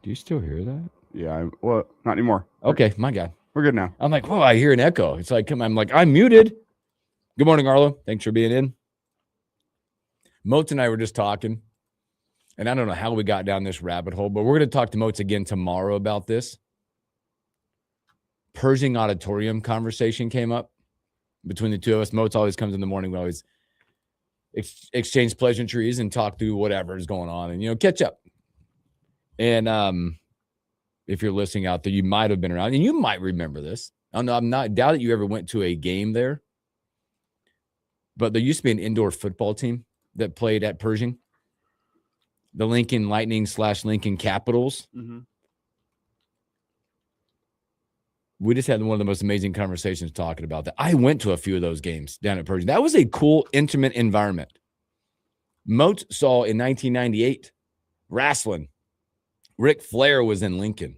Do you still hear that? Yeah. Well, not anymore. Okay, my God. We're good now. I'm like, whoa, I hear an echo. It's like, I'm like, I'm muted. Good morning, Arlo. Thanks for being in. Moats and I were just talking, and I don't know how we got down this rabbit hole, but we're going to talk to Moats again tomorrow about this. Pershing Auditorium conversation came up between the two of us. Moats always comes in the morning. We always exchange pleasantries and talk through whatever is going on and, catch up. And if you're listening out there, you might have been around, and you might remember this. I doubt that you ever went to a game there. But there used to be an indoor football team that played at Pershing. The Lincoln Lightning / Lincoln Capitals. Mm-hmm. We just had one of the most amazing conversations talking about that. I went to a few of those games down at Pershing. That was a cool, intimate environment. Moats saw in 1998 wrestling. Ric Flair was in Lincoln.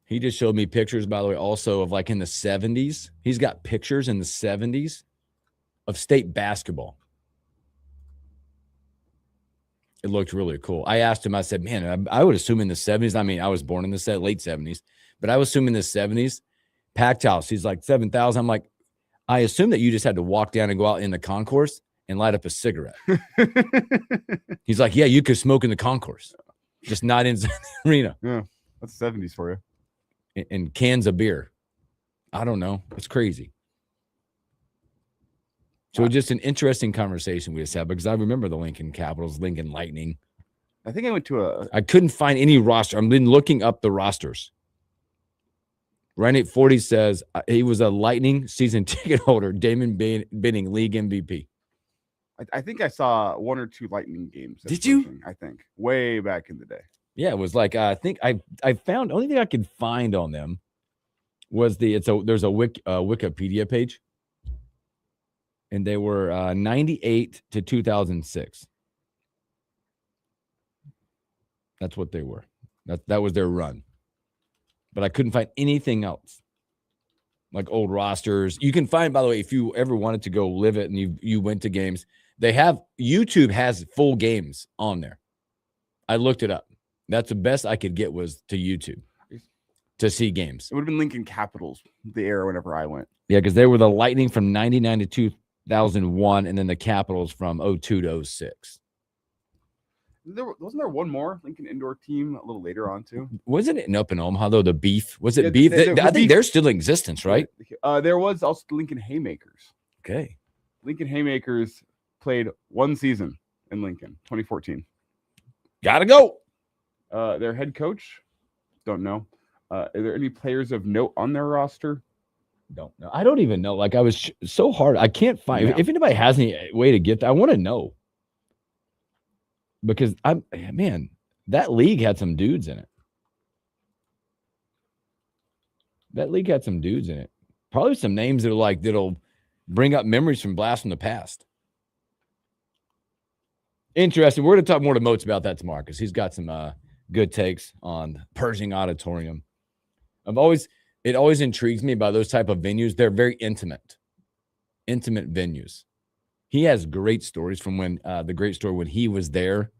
He just showed me pictures, by the way, also of like in the 70s. He's got pictures in the 70s of state basketball. It looked really cool. I asked him, I said, man, I would assume in the 70s. I mean, I was born in the late 70s, but I was assuming in the 70s, packed house. He's like 7,000. I'm like, I assume that you just had to walk down and go out in the concourse and light up a cigarette. He's like, yeah, you could smoke in the concourse, just not inside the arena. Yeah, that's 70s for you. And cans of beer. I don't know. It's crazy. So just an interesting conversation we just had because I remember the Lincoln Capitals, Lincoln Lightning. I think I went to I couldn't find any roster. I've been looking up the rosters. Ryan 840 says he was a Lightning season ticket holder. Damon Benning, league MVP. I think I saw one or two Lightning games. Did you? I think way back in the day. Yeah, it was like I think I found only thing I could find on them was there's a Wikipedia page, and they were 98 to 2006. That's what they were. That was their run. But I couldn't find anything else, like old rosters. You can find, by the way, if you ever wanted to go live it and you went to games, YouTube has full games on there. I looked it up. That's the best I could get was to YouTube to see games. It would have been Lincoln Capitals, the era whenever I went. Yeah, because they were the Lightning from 99 to 2001, and then the Capitals from 02 to 06. Wasn't there one more Lincoln indoor team a little later on, too? Wasn't it up in Omaha, though, the Beef? Was it Beef? I think they're still in existence, right? There was also the Lincoln Haymakers. Okay. Lincoln Haymakers played one season in Lincoln, 2014. Gotta go. Their head coach, don't know. Are there any players of note on their roster? Don't know. I don't even know. Like I was so hard. I can't find. Yeah. If anybody has any way to get that, I want to know. Because that league had some dudes in it. Probably some names that'll bring up memories from blasts from the past. Interesting. We're going to talk more to Moats about that tomorrow because he's got some good takes on Pershing Auditorium. It always intrigues me by those type of venues. They're very intimate venues. He has great stories from when when he was there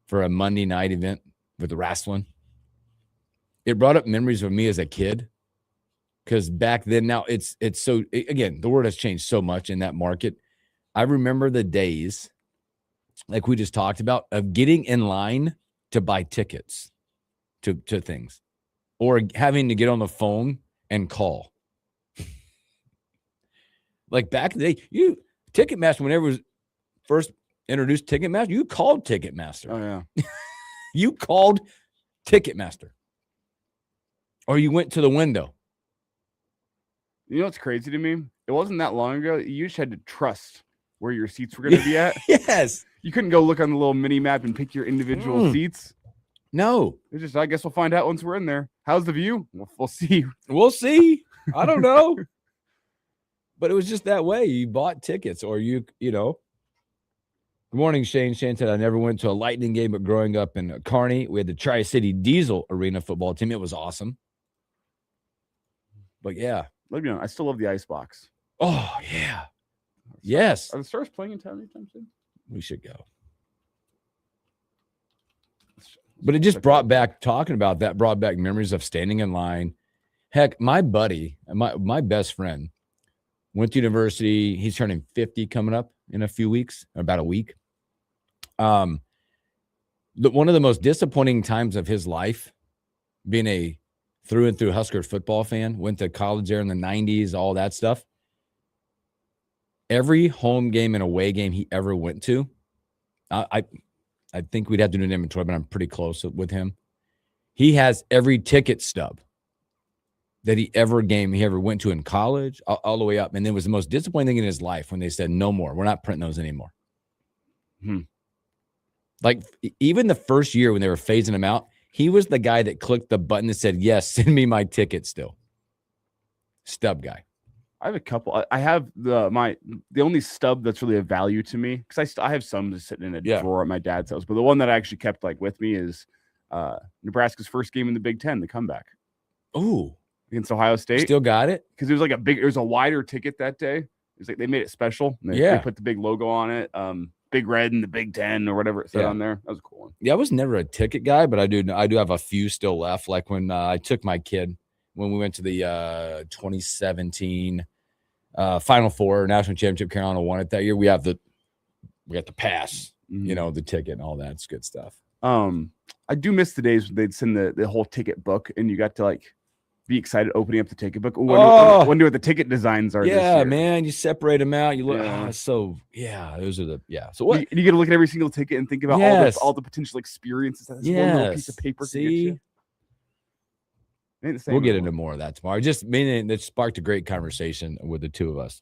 for a Monday night event with the wrestling. It brought up memories of me as a kid because back then, now again, the world has changed so much in that market. I remember the days, like we just talked about, of getting in line to buy tickets to things or having to get on the phone and call. Like back in the day, Ticketmaster, whenever it was first introduced Ticketmaster, you called Ticketmaster. Oh, yeah. You called Ticketmaster. Or you went to the window. You know what's crazy to me? It wasn't that long ago. You just had to trust where your seats were going to be at. Yes. You couldn't go look on the little mini map and pick your individual seats. No. It's just, I guess we'll find out once we're in there. How's the view? We'll see. We'll see. I don't know. But it was just that way. You bought tickets or you know. Good morning, Shane. Shane said, I never went to a Lightning game, but growing up in Kearney, we had the Tri-City Diesel Arena football team. It was awesome. But yeah. Let me know. I still love the Icebox. Oh, yeah. Yes. Are the Stars playing in town anytime soon? We should go. But it just brought back memories of standing in line. Heck, my buddy, my best friend went to university. He's turning 50 coming up in a few weeks, about a week. One of the most disappointing times of his life, being a through and through Husker football fan, went to college there in the 90s, all that stuff. Every home game and away game he ever went to, I think we'd have to do an inventory, but I'm pretty close with him. He has every ticket stub that he ever went to in college, all the way up. And it was the most disappointing thing in his life when they said, no more. We're not printing those anymore. Like, even the first year when they were phasing them out, he was the guy that clicked the button that said, yes, send me my ticket still. Stub guy. I have a couple. I have the only stub that's really of value to me, because I have some just sitting in a drawer at my dad's house. But the one that I actually kept like with me is Nebraska's first game in the Big Ten, the comeback. Ooh, against Ohio State. Still got it, because it was like it was a wider ticket that day. It was like they made it special. They put the big logo on it, big red and the Big Ten or whatever it said on there. That was a cool one. Yeah, I was never a ticket guy, but I do have a few still left. Like when I took my kid when we went to the 2017 Final Four National Championship. Carolina won it that year. We got the pass, the ticket and all that. It's good stuff. I do miss the days when they'd send the whole ticket book and you got to like be excited opening up the ticket book. Wonder what the ticket designs are. Yeah, man, you separate them out. You look. Those are the So what? You get to look at every single ticket and think about all the potential experiences that this one little piece of paper can get you. We'll get into more of that tomorrow. Just meaning it sparked a great conversation with the two of us.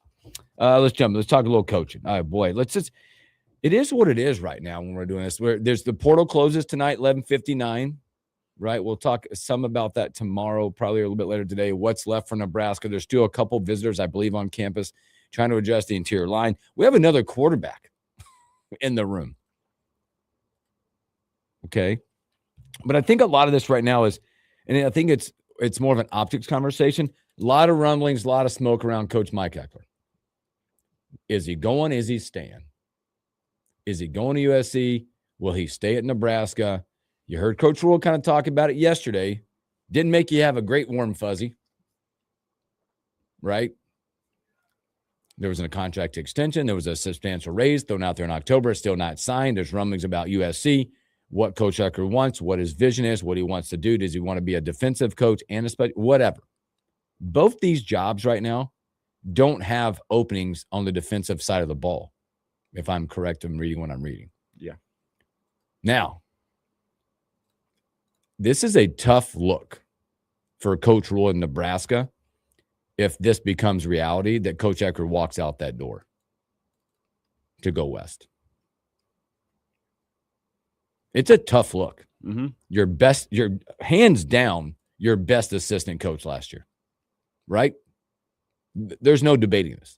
Let's talk a little coaching. All right, boy. It is what it is right now when we're doing this. There's the portal closes tonight, 11:59. Right. We'll talk some about that tomorrow, probably a little bit later today. What's left for Nebraska? There's still a couple visitors, I believe, on campus trying to adjust the interior line. We have another quarterback in the room. Okay. But I think a lot of this right now is, and I think it's more of an optics conversation. A lot of rumblings, a lot of smoke around Coach Mike Eckler. Is he going? Is he staying? Is he going to USC? Will he stay at Nebraska? You heard Coach Rule kind of talk about it yesterday. Didn't make you have a great warm fuzzy, right? There was a contract extension. There was a substantial raise thrown out there in October. It's still not signed. There's rumblings about USC, what Coach Eckler wants, what his vision is, what he wants to do. Does he want to be a defensive coach and a special, whatever. Both these jobs right now don't have openings on the defensive side of the ball, if I'm correct in reading what I'm reading. Yeah. Now, this is a tough look for Coach Rule in Nebraska if this becomes reality, that Coach Eckler walks out that door to go west. It's a tough look. Mm-hmm. Your hands down, your best assistant coach last year, right? There's no debating this.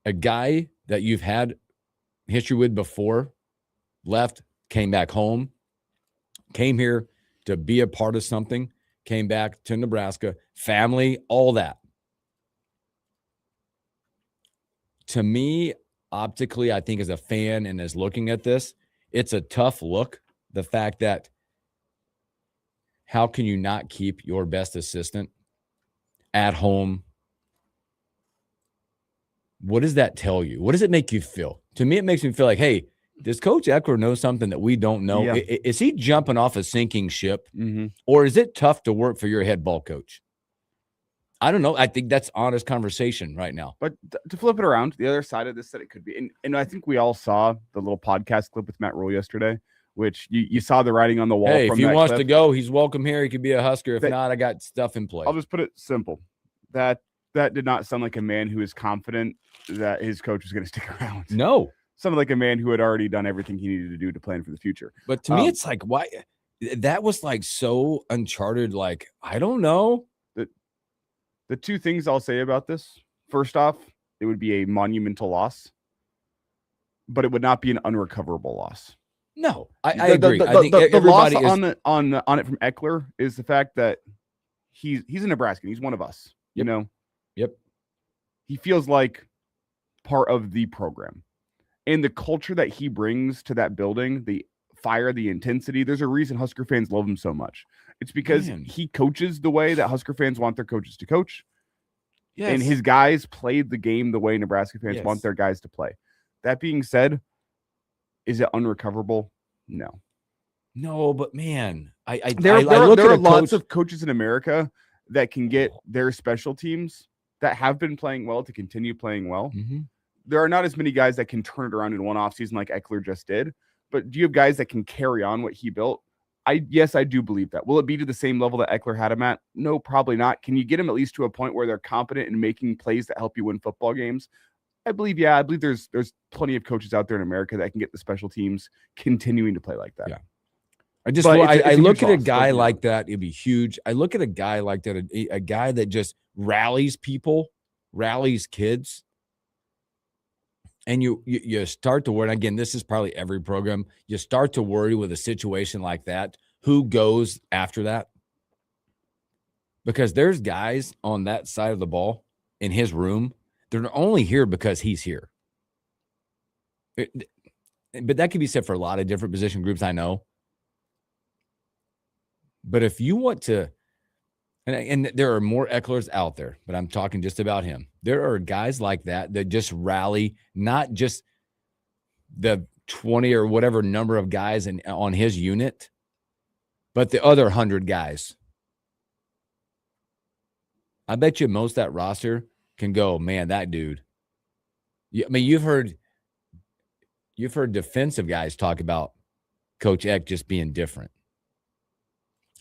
A guy that you've had history with before left, came back home, came here to be a part of something, came back to Nebraska, family, all that. To me, optically, I think as a fan and as looking at this, it's a tough look. The fact that how can you not keep your best assistant at home? What does that tell you? What does it make you feel? To me, it makes me feel like, hey, does Coach Eckler know something that we don't know? Yeah. Is he jumping off a sinking ship? Mm-hmm. Or is it tough to work for your head ball coach? I don't know. I think that's honest conversation right now. But to flip it around, the other side of this that it could be, and I think we all saw the little podcast clip with Matt Rule yesterday, which you saw the writing on the wall. Hey, if he wants to go, he's welcome here. He could be a Husker. If not, I got stuff in play. I'll just put it simple. That did not sound like a man who is confident that his coach is going to stick around. No. Sounded like a man who had already done everything he needed to do to plan for the future. But to me, it's like, why? That was like so uncharted. Like, I don't know. The two things I'll say about this, first off, it would be a monumental loss, but it would not be an unrecoverable loss. No, I agree. I think the loss on it from Eckler is the fact that he's a Nebraskan. He's one of us. You know. Yep. He feels like part of the program, and the culture that he brings to that building, the fire, the intensity. There's a reason Husker fans love him so much. It's because he coaches the way that Husker fans want their coaches to coach. Yes. And his guys played the game the way Nebraska fans want their guys to play. That being said, is it unrecoverable? No. No, but man, there are lots of coaches in America that can get their special teams that have been playing well to continue playing well. Mm-hmm. There are not as many guys that can turn it around in one offseason like Eckler just did. But do you have guys that can carry on what he built? Yes, I do believe that. Will it be to the same level that Eckler had him at? No, probably not. Can you get him at least to a point where they're competent in making plays that help you win football games? I believe there's plenty of coaches out there in America that can get the special teams continuing to play like that. Yeah. I look at a guy like that, it'd be huge. I look at a guy like that, a guy that just rallies people, rallies kids. And you start to worry, and again, this is probably every program, you start to worry with a situation like that, who goes after that? Because there's guys on that side of the ball in his room, they're only here because he's here. But that could be said for a lot of different position groups, I know. But if you want to, and there are more Ecklers out there, but I'm talking just about him. There are guys like that just rally, not just the 20 or whatever number of guys on his unit, but the other 100 guys. I bet you most of that roster can go, man, that dude. I mean, you've heard defensive guys talk about Coach Eck just being different.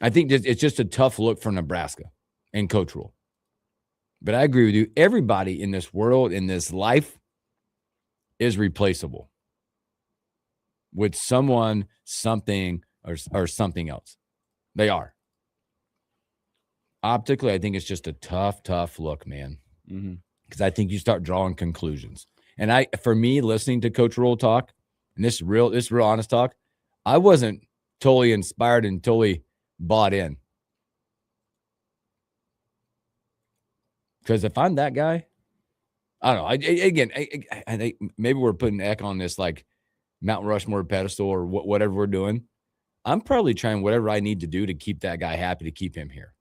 I think it's just a tough look for Nebraska and Coach Rule. But I agree with you. Everybody in this world, in this life, is replaceable with someone, something, or something else. They are. Optically, I think it's just a tough look, man. Because I think you start drawing conclusions. And for me, listening to Coach Rule talk, and this real honest talk, I wasn't totally inspired and totally bought in. Because if I'm that guy, I don't know. I think maybe we're putting Eck on this like Mount Rushmore pedestal or whatever we're doing. I'm probably trying whatever I need to do to keep that guy happy, to keep him here.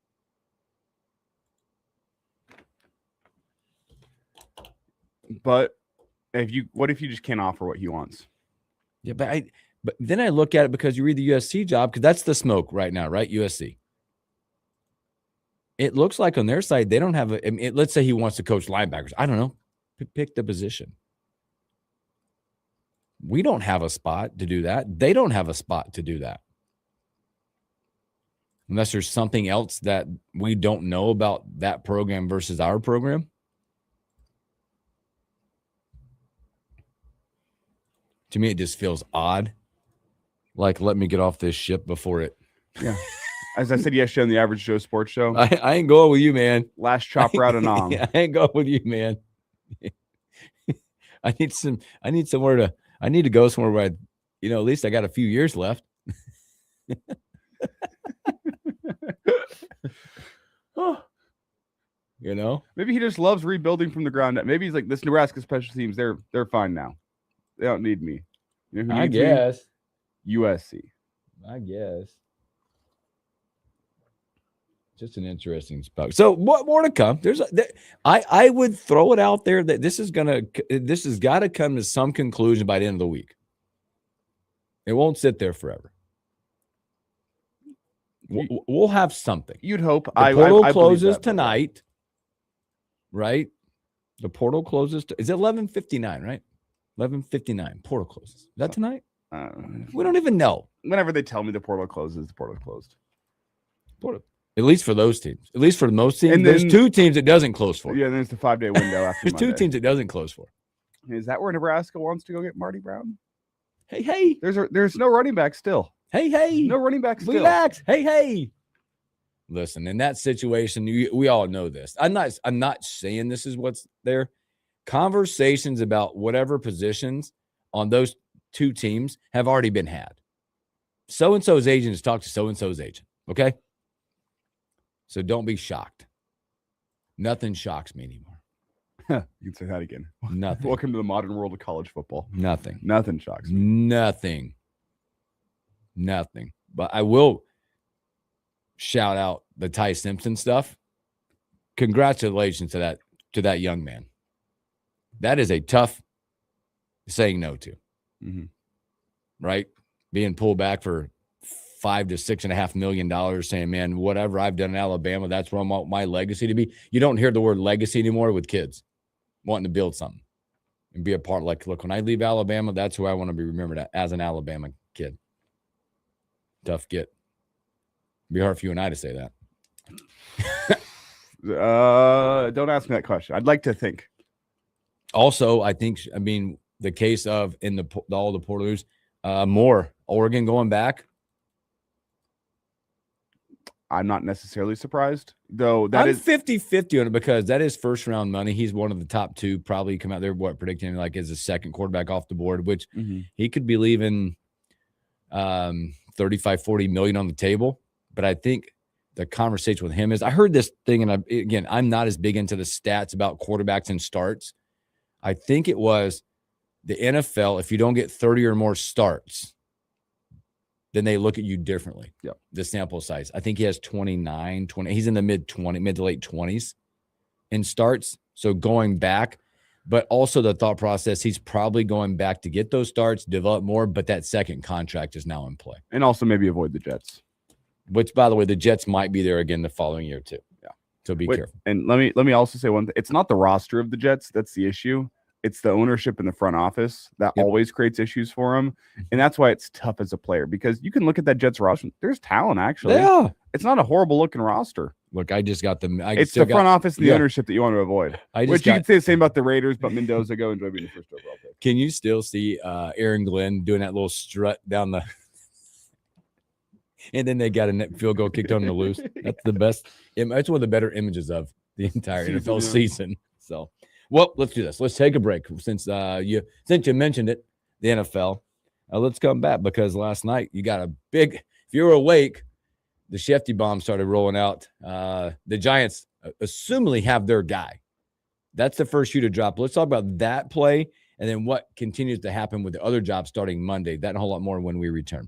But what if you just can't offer what he wants? Yeah, but then I look at it because you read the USC job, because that's the smoke right now, right? USC. It looks like on their side, they don't have let's say he wants to coach linebackers. I don't know. Pick the position. We don't have a spot to do that. They don't have a spot to do that. Unless there's something else that we don't know about that program versus our program. To me, it just feels odd. Like, let me get off this ship before it. Yeah. As I said yesterday on the Average Joe Sports Show. I ain't going with you, man. Last chopper out of Nam. I ain't going with you, man. I need to go somewhere where at least I got a few years left. Maybe he just loves rebuilding from the ground up. Maybe he's like, this Nebraska special teams, they're fine now. They don't need me. You know who needs me? USC. I guess. Just an interesting spot. So what more to come? I would throw it out there that this has got to come to some conclusion by the end of the week. It won't sit there forever. We'll have something. You'd hope. The portal closes tonight, right? The portal closes. Is it 11:59, right? 11:59. Portal closes. Is that tonight? We don't even know. Whenever they tell me the portal closes, the portal closed. At least for those teams. At least for most teams. And there's two teams it doesn't close for. Yeah, there's the 5-day window after There's two teams it doesn't close for. Is that where Nebraska wants to go get Marty Brown? Hey. There's no running back still. Hey. No running back still. Relax. Hey. Listen, in that situation, we all know this. I'm not saying this is what's there. Conversations about whatever positions on those two teams have already been had. So-and-so's agent has talked to so-and-so's agent. Okay? So don't be shocked. Nothing shocks me anymore. You can say that again. Nothing. Welcome to the modern world of college football. Nothing. Nothing shocks me. Nothing. Nothing. But I will shout out the Ty Simpson stuff. Congratulations to that young man. That is a tough saying no to. Mm-hmm. Right? Being pulled back for $5 to $6.5 million, saying, man, whatever I've done in Alabama, that's where I want my legacy to be. You don't hear the word legacy anymore with kids wanting to build something and be a part. Like, look, when I leave Alabama, that's who I want to be remembered as an Alabama kid. Tough get. Be hard for you and I to say that. Don't ask me that question. I'd like to think. Also, I mean, the case of in all the portals, more Oregon going back. I'm not necessarily surprised, though. I'm 50-50 on it because that is first round money. He's one of the top two, probably come out there, predicting like as a second quarterback off the board, which he could be leaving 35-40 million on the table. But I think the conversation with him is, I heard this thing, and again, I'm not as big into the stats about quarterbacks and starts. I think it was the NFL, if you don't get 30 or more starts, then they look at you differently. Yep. The sample size. I think he has 20. He's in the mid to late 20s in starts. So going back, but also the thought process, he's probably going back to get those starts, develop more, but that second contract is now in play. And also maybe avoid the Jets. Which, by the way, the Jets might be there again the following year too. Yeah. So be careful. And let me also say one thing. It's not the roster of the Jets that's the issue. It's the ownership in the front office that always creates issues for them. And that's why it's tough as a player, because you can look at that Jets roster. There's talent, actually. Yeah. It's not a horrible looking roster. Look, I just got them. It's the front office and the ownership that you want to avoid. Which you could say the same about the Raiders, but Mendoza go enjoy being the first overall pick. Can you still see Aaron Glenn doing that little strut down the and then they got a net field goal kicked on the loose? That's the best. That's one of the better images of the entire NFL season. So, well, let's do this. Let's take a break since you mentioned it, the NFL. Let's come back because last night you got a big. If you were awake, the Shefty bomb started rolling out. The Giants assumingly have their guy. That's the first shoe to drop. Let's talk about that play and then what continues to happen with the other jobs starting Monday. That and a whole lot more when we return.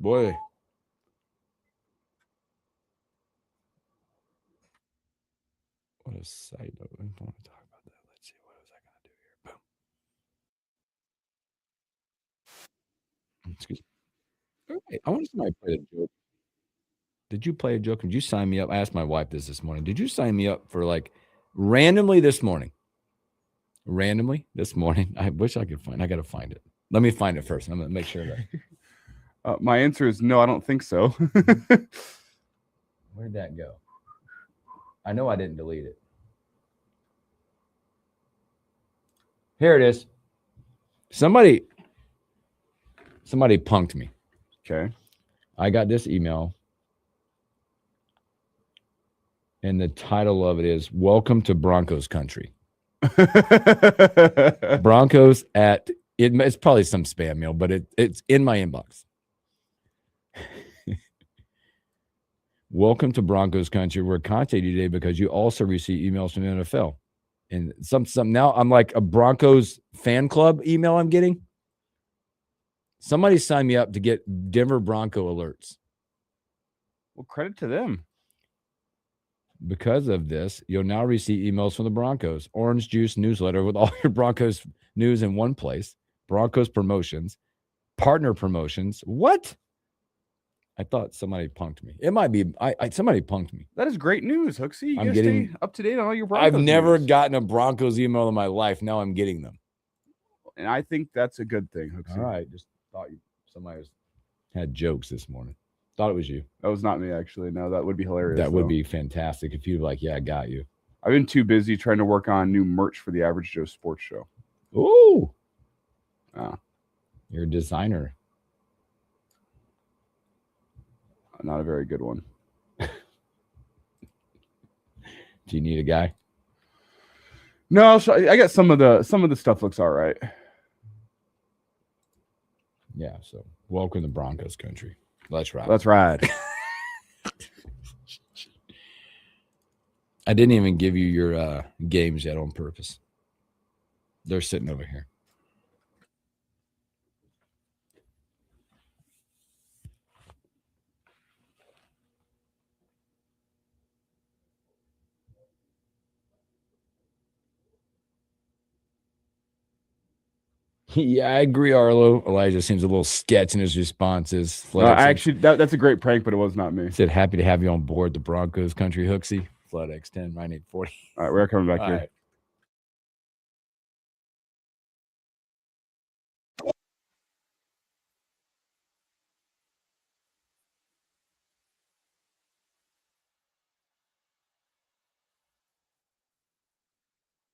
Boy. What a side note. I don't want to talk about that. Let's see. What was I going to do here? Boom. Excuse me. Okay. I want to see somebody play a joke. Did you play a joke? Did you sign me up? I asked my wife this morning. Did you sign me up for like randomly this morning? Randomly this morning? I wish I could find. I got to find it. Let me find it first. I'm going to make sure that. My answer is no, I don't think so. Where'd that go? I know I didn't delete it. Here it is. Somebody punked me. Okay. I got this email. And the title of it is Welcome to Broncos Country. Broncos it's probably some spam mail, but it's in my inbox. Welcome to Broncos Country. We're contacting you today because you also receive emails from the NFL. And some now I'm like a Broncos fan club email I'm getting. Somebody signed me up to get Denver Bronco alerts. Well, credit to them. Because of this, you'll now receive emails from the Broncos. Orange Juice newsletter with all your Broncos news in one place. Broncos promotions, partner promotions. What? I thought somebody punked me. It might be somebody punked me. That is great news, Hooksy. You stay up to date on all your Broncos. I've never gotten a Broncos email in my life. Now I'm getting them. And I think that's a good thing, Hooksy. All right. Just thought somebody had jokes this morning. Thought it was you. That was not me, actually. No, that would be hilarious. That would be fantastic if you'd like, yeah, I got you. I've been too busy trying to work on new merch for the Average Joe Sports Show. Ooh. You're a designer. Not a very good one. Do you need a guy? No, I got some of the stuff looks all right. Yeah. So welcome to Broncos country. Let's ride. Let's ride. I didn't even give you your games yet on purpose. They're sitting over here. Yeah, I agree, Arlo. Elijah seems a little sketch in his responses. That's a great prank, but it was not me. Said, happy to have you on board the Broncos country, Hooksy. Flood X10, 9840. All right, we're coming back here. Right.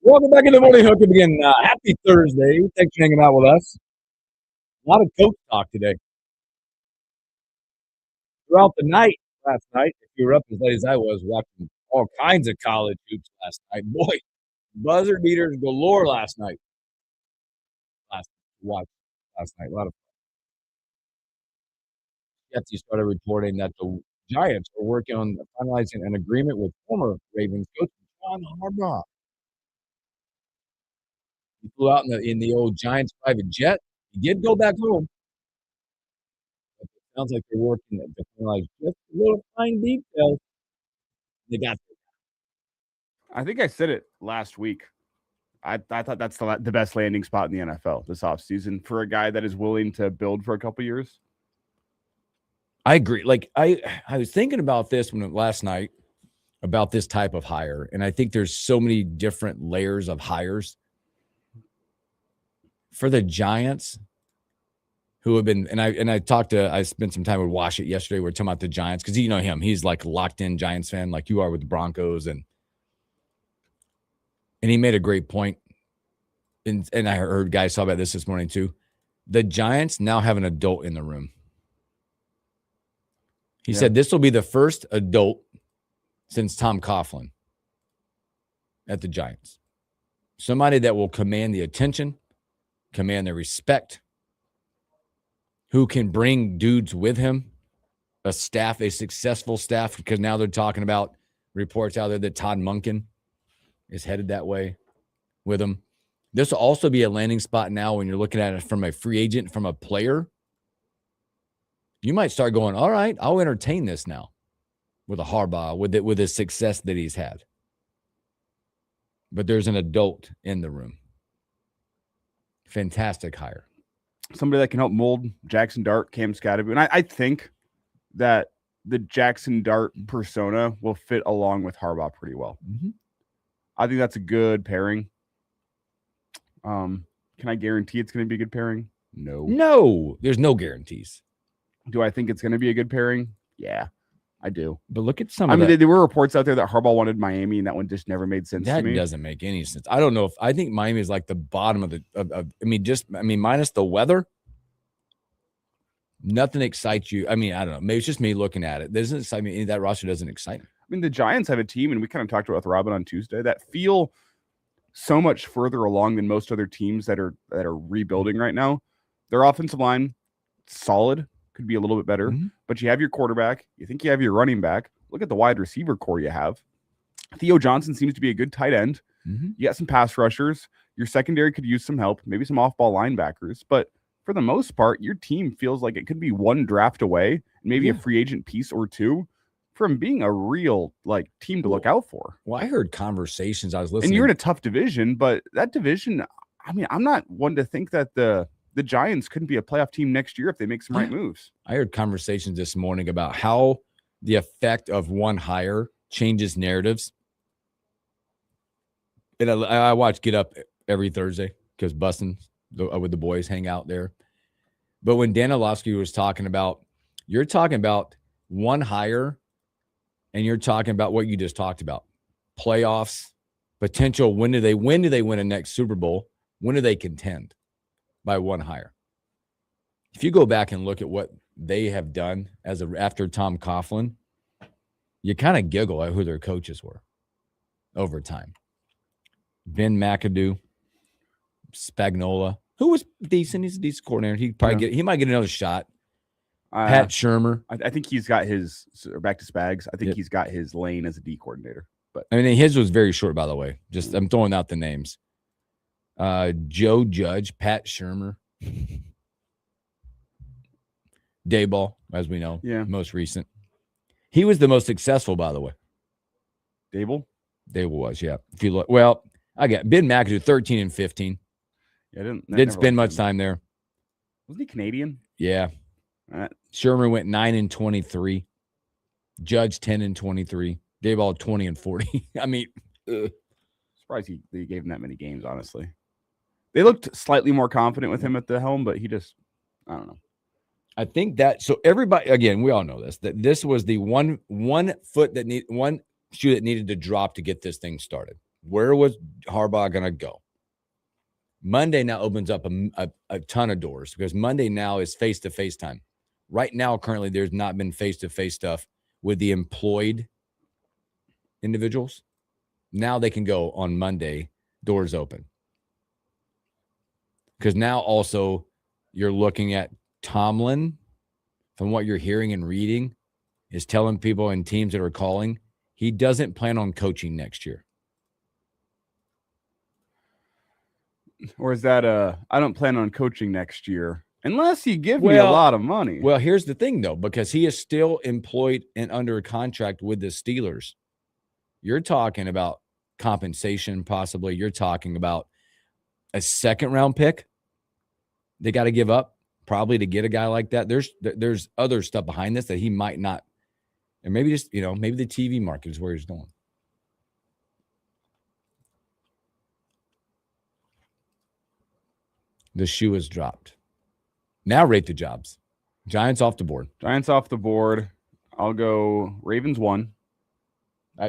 Welcome back in the morning, Hookup again. Happy Thursday. Thanks for hanging out with us. A lot of coach talk today. Throughout the night last night, if you were up as late as I was, watching all kinds of college hoops last night. Boy, buzzer beaters galore last night. Last night. A lot of Jetsy started reporting that the Giants are working on finalizing an agreement with former Ravens coach John Harbaugh. He flew out in the old Giants private jet. He did go back home. But it sounds like they're working to finalize just a little fine details. They got this. I think I said it last week. I thought that's the best landing spot in the NFL this offseason for a guy that is willing to build for a couple years. I agree. Like I was thinking about this last night about this type of hire, and I think there's so many different layers of hires for the Giants who have been. And I spent some time with Washit yesterday. We were talking about the Giants because you know him. He's like locked in Giants fan, like you are with the Broncos, and he made a great point. And I heard guys talk about this morning too. The Giants now have an adult in the room. He said this will be the first adult since Tom Coughlin at the Giants. Somebody that will command the attention, command the respect, who can bring dudes with him, a successful staff, because now they're talking about reports out there that Todd Monken is headed that way with him. This will also be a landing spot now when you're looking at it from a free agent, from a player. You might start going, all right, I'll entertain this now with a Harbaugh, with the success that he's had. But there's an adult in the room. Fantastic hire. Somebody that can help mold Jackson Dart, Cam Scatterby. And I think that the Jackson Dart persona will fit along with Harbaugh pretty well. Mm-hmm. I think that's a good pairing. Can I guarantee it's going to be a good pairing? No, there's no guarantees. Do I think it's going to be a good pairing? Yeah, I do. But look at some. There were reports out there that Harbaugh wanted Miami, and that one just never made sense to me. That doesn't make any sense. I don't know if I think Miami is like the bottom of the. Minus the weather, nothing excites you. I don't know. Maybe it's just me looking at it. Doesn't excite me. That roster doesn't excite me. The Giants have a team, and we kind of talked about with Robin on Tuesday, that feel so much further along than most other teams that are rebuilding right now. Their offensive line, solid. Could be a little bit better, but you have your quarterback. You think you have your running back. Look at the wide receiver core you have. Theo Johnson seems to be a good tight end. Mm-hmm. You got some pass rushers. Your secondary could use some help, maybe some off-ball linebackers. But for the most part, your team feels like it could be one draft away, maybe a free agent piece or two from being a real team to look out for. Well, I heard conversations. I was listening. And you're in a tough division, but that division, I'm not one to think that the Giants couldn't be a playoff team next year if they make some right moves. I heard conversations this morning about how the effect of one hire changes narratives. And I watch Get Up every Thursday because Bustin' with the boys hang out there. But when Dan Orlovsky was talking about, you're talking about one hire and you're talking about what you just talked about. Playoffs, potential. When do they win a next Super Bowl? When do they contend? By one hire. If you go back and look at what they have done after Tom Coughlin, you kind of giggle at who their coaches were over time. Ben McAdoo, Spagnuolo, who was decent. He's a decent coordinator. He might get another shot. Pat Shurmur. I think he's got his back to Spags. I think he's got his lane as a D coordinator. But I mean, his was very short, by the way. Just I'm throwing out the names. Joe Judge, Pat Shurmur, Dayball, as we know, most recent. He was the most successful, by the way. Dable was, yeah. If you look, well, I got Ben McAdoo, 13 and 15. Yeah, didn't spend much time there. Wasn't he Canadian? Yeah. Shurmur went 9 and 23. Judge 10 and 23. Dayball 20 and 40. I mean, surprised they gave him that many games, honestly. They looked slightly more confident with him at the helm, but he just, I don't know. I think that, so everybody, again, we all know this, that this was the one shoe that needed to drop to get this thing started. Where was Harbaugh going to go? Monday now opens up a ton of doors because Monday now is face-to-face time. Right now, currently, there's not been face-to-face stuff with the employed individuals. Now they can go on Monday, doors open. Because now also you're looking at Tomlin, from what you're hearing and reading, is telling people and teams that are calling, he doesn't plan on coaching next year. Or is that I don't plan on coaching next year unless you give me a lot of money. Well, here's the thing, though, because he is still employed and under contract with the Steelers. You're talking about compensation, possibly. You're talking about a second-round pick they got to give up probably to get a guy like that. There's other stuff behind this that he might not, and maybe just, maybe the TV market is where he's going. The shoe is dropped. Now rate the jobs. Giants off the board. I'll go Ravens 1.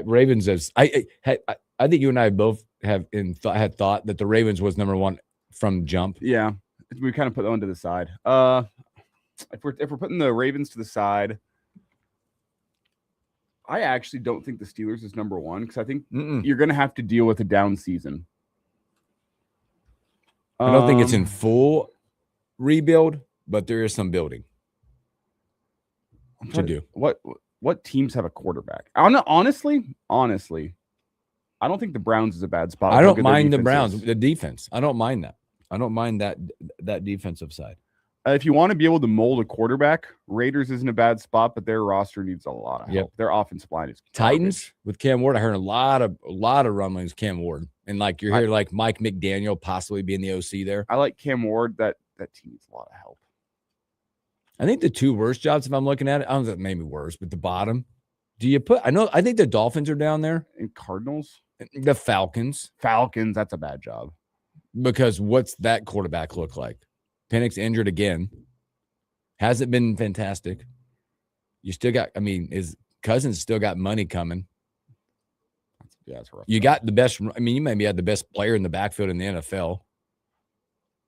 Ravens is. I think you and I both had thought that the Ravens was number 1 from jump. Yeah, we kind of put that one to the side. If we're putting the Ravens to the side, I actually don't think the Steelers is number 1 because I think you're going to have to deal with a down season. I don't think it's in full rebuild, but there is some building to do. What teams have a quarterback? Honestly, I don't think the Browns is a bad spot. I don't mind the Browns, the defense. I don't mind that. I don't mind that defensive side. If you want to be able to mold a quarterback, Raiders isn't a bad spot, but their roster needs a lot of help. Yep. Their offensive line is Titans with Cam Ward. I heard a lot of rumblings. Cam Ward, and you're hearing like Mike McDaniel possibly being the OC there. I like Cam Ward. That team needs a lot of help. I think the 2 worst jobs, if I'm looking at it, I don't know if maybe worse, but the bottom. Do you put? I think the Dolphins are down there. And Cardinals, the Falcons. That's a bad job. Because what's that quarterback look like? Penix injured again. Hasn't been fantastic. You still got, his Cousins still got money coming. That's rough. You got the best, you maybe had the best player in the backfield in the NFL.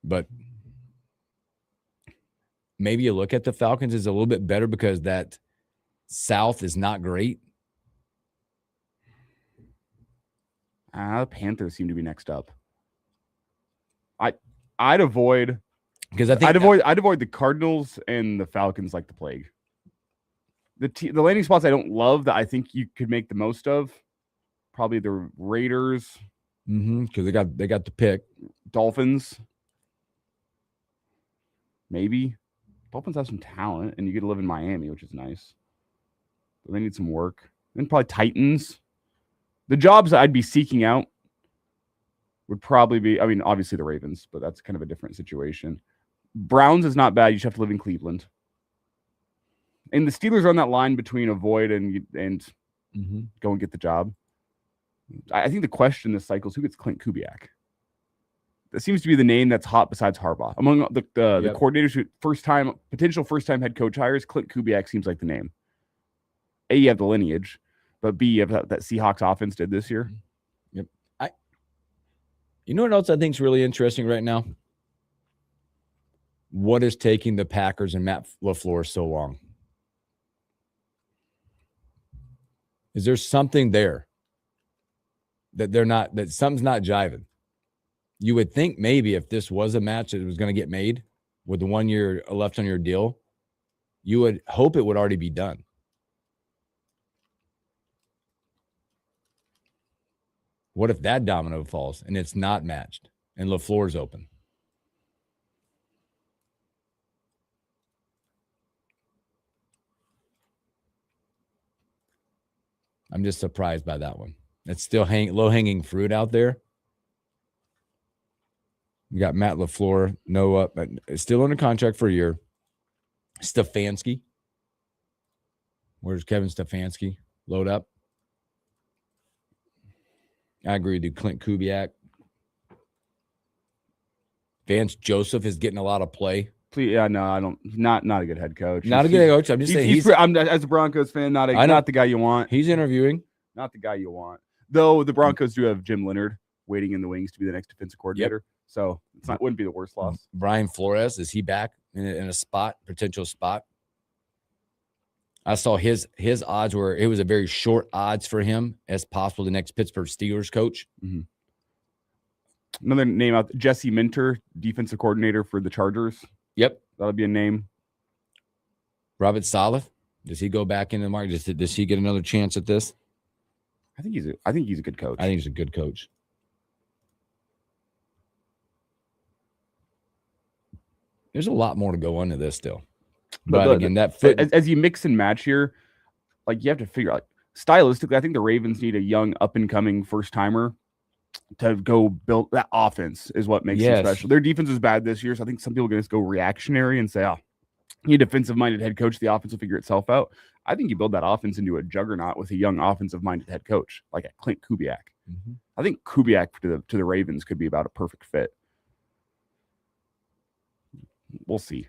But maybe you look at the Falcons as a little bit better because that South is not great. The Panthers seem to be next up. I'd avoid because I'd avoid the Cardinals and the Falcons like the plague. The landing spots I don't love that I think you could make the most of, probably the Raiders. Because they got the pick. Dolphins. Maybe. Dolphins have some talent, and you get to live in Miami, which is nice. But they need some work. Then probably Titans. The jobs I'd be seeking out would probably be, obviously the Ravens, but that's kind of a different situation. Browns is not bad. You just have to live in Cleveland. And the Steelers are on that line between avoid and go and get the job. I think the question this cycle is who gets Clint Kubiak? That seems to be the name that's hot besides Harbaugh. Among the coordinators who potential first-time head coach hires, Clint Kubiak seems like the name. A, you have the lineage, but B, you have that Seahawks offense did this year. Yep. You know what else I think is really interesting right now? What is taking the Packers and Matt LaFleur so long? Is there something there that something's not jiving? You would think maybe if this was a match that was going to get made with the 1 year left on your deal, you would hope it would already be done. What if that domino falls and it's not matched and LaFleur's open? I'm just surprised by that one. It's still low-hanging fruit out there. You got Matt LaFleur, Noah, but still under contract for a year. Stefanski. Where's Kevin Stefanski? Load up. I agree with you. Clint Kubiak. Vance Joseph is getting a lot of play. Yeah, no, I don't. Not a good head coach. Not a good head coach. I'm just saying I'm as a Broncos fan, not the guy you want. He's interviewing. Not the guy you want. Though the Broncos do have Jim Leonard waiting in the wings to be the next defensive coordinator. Yep. So wouldn't be the worst loss. Brian Flores, is he back in a potential spot? I saw his odds were, it was a very short odds for him as possible the next Pittsburgh Steelers coach. Mm-hmm. Another name out, Jesse Minter, defensive coordinator for the Chargers. Yep. That'll be a name. Robert Saleh, does he go back into the market? Does he get another chance at this? I think he's a good coach. I think he's a good coach. There's a lot more to go into this still. But again, that fit as you mix and match here, like you have to figure out stylistically, I think the Ravens need a young up and coming first timer to go build that offense is what makes them special. Their defense was bad this year, so I think some people are going to go reactionary and say, "Oh, you need a defensive-minded head coach. The offense will figure itself out." I think you build that offense into a juggernaut with a young offensive-minded head coach like a Clint Kubiak. Mm-hmm. I think Kubiak to the Ravens could be about a perfect fit. We'll see.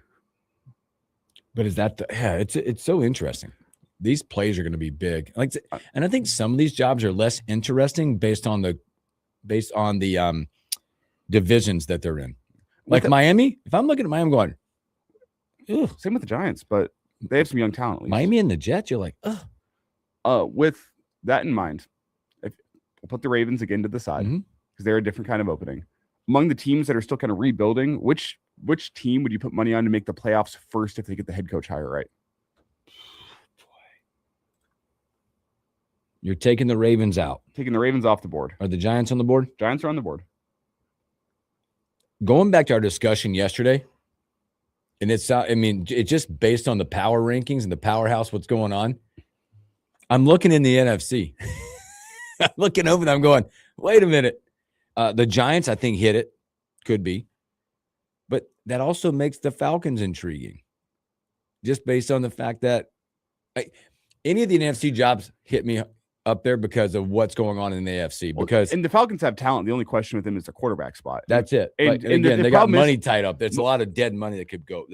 But is that it's so interesting. These plays are going to be big. And I think some of these jobs are less interesting based on the divisions that they're in. Like Miami, if I'm looking at Miami going, ugh. Same with the Giants, but they have some young talent. At least. Miami and the Jets, you're like, ugh. With that in mind, we'll put the Ravens again to the side because they're a different kind of opening. Among the teams that are still kind of rebuilding, which team would you put money on to make the playoffs first if they get the head coach hire right? You're taking the Ravens out. Taking the Ravens off the board. Are the Giants on the board? Giants are on the board. Going back to our discussion yesterday, and it's just based on the power rankings and the powerhouse, what's going on. I'm looking in the NFC. I'm looking over and I'm going, wait a minute. The Giants, I think, hit it. Could be. But that also makes the Falcons intriguing. Just based on the fact that any of the NFC jobs hit me up there because of what's going on in the AFC. And the Falcons have talent. The only question with them is the quarterback spot. That's it. And again, they got money tied up. There's a lot of dead money that could go.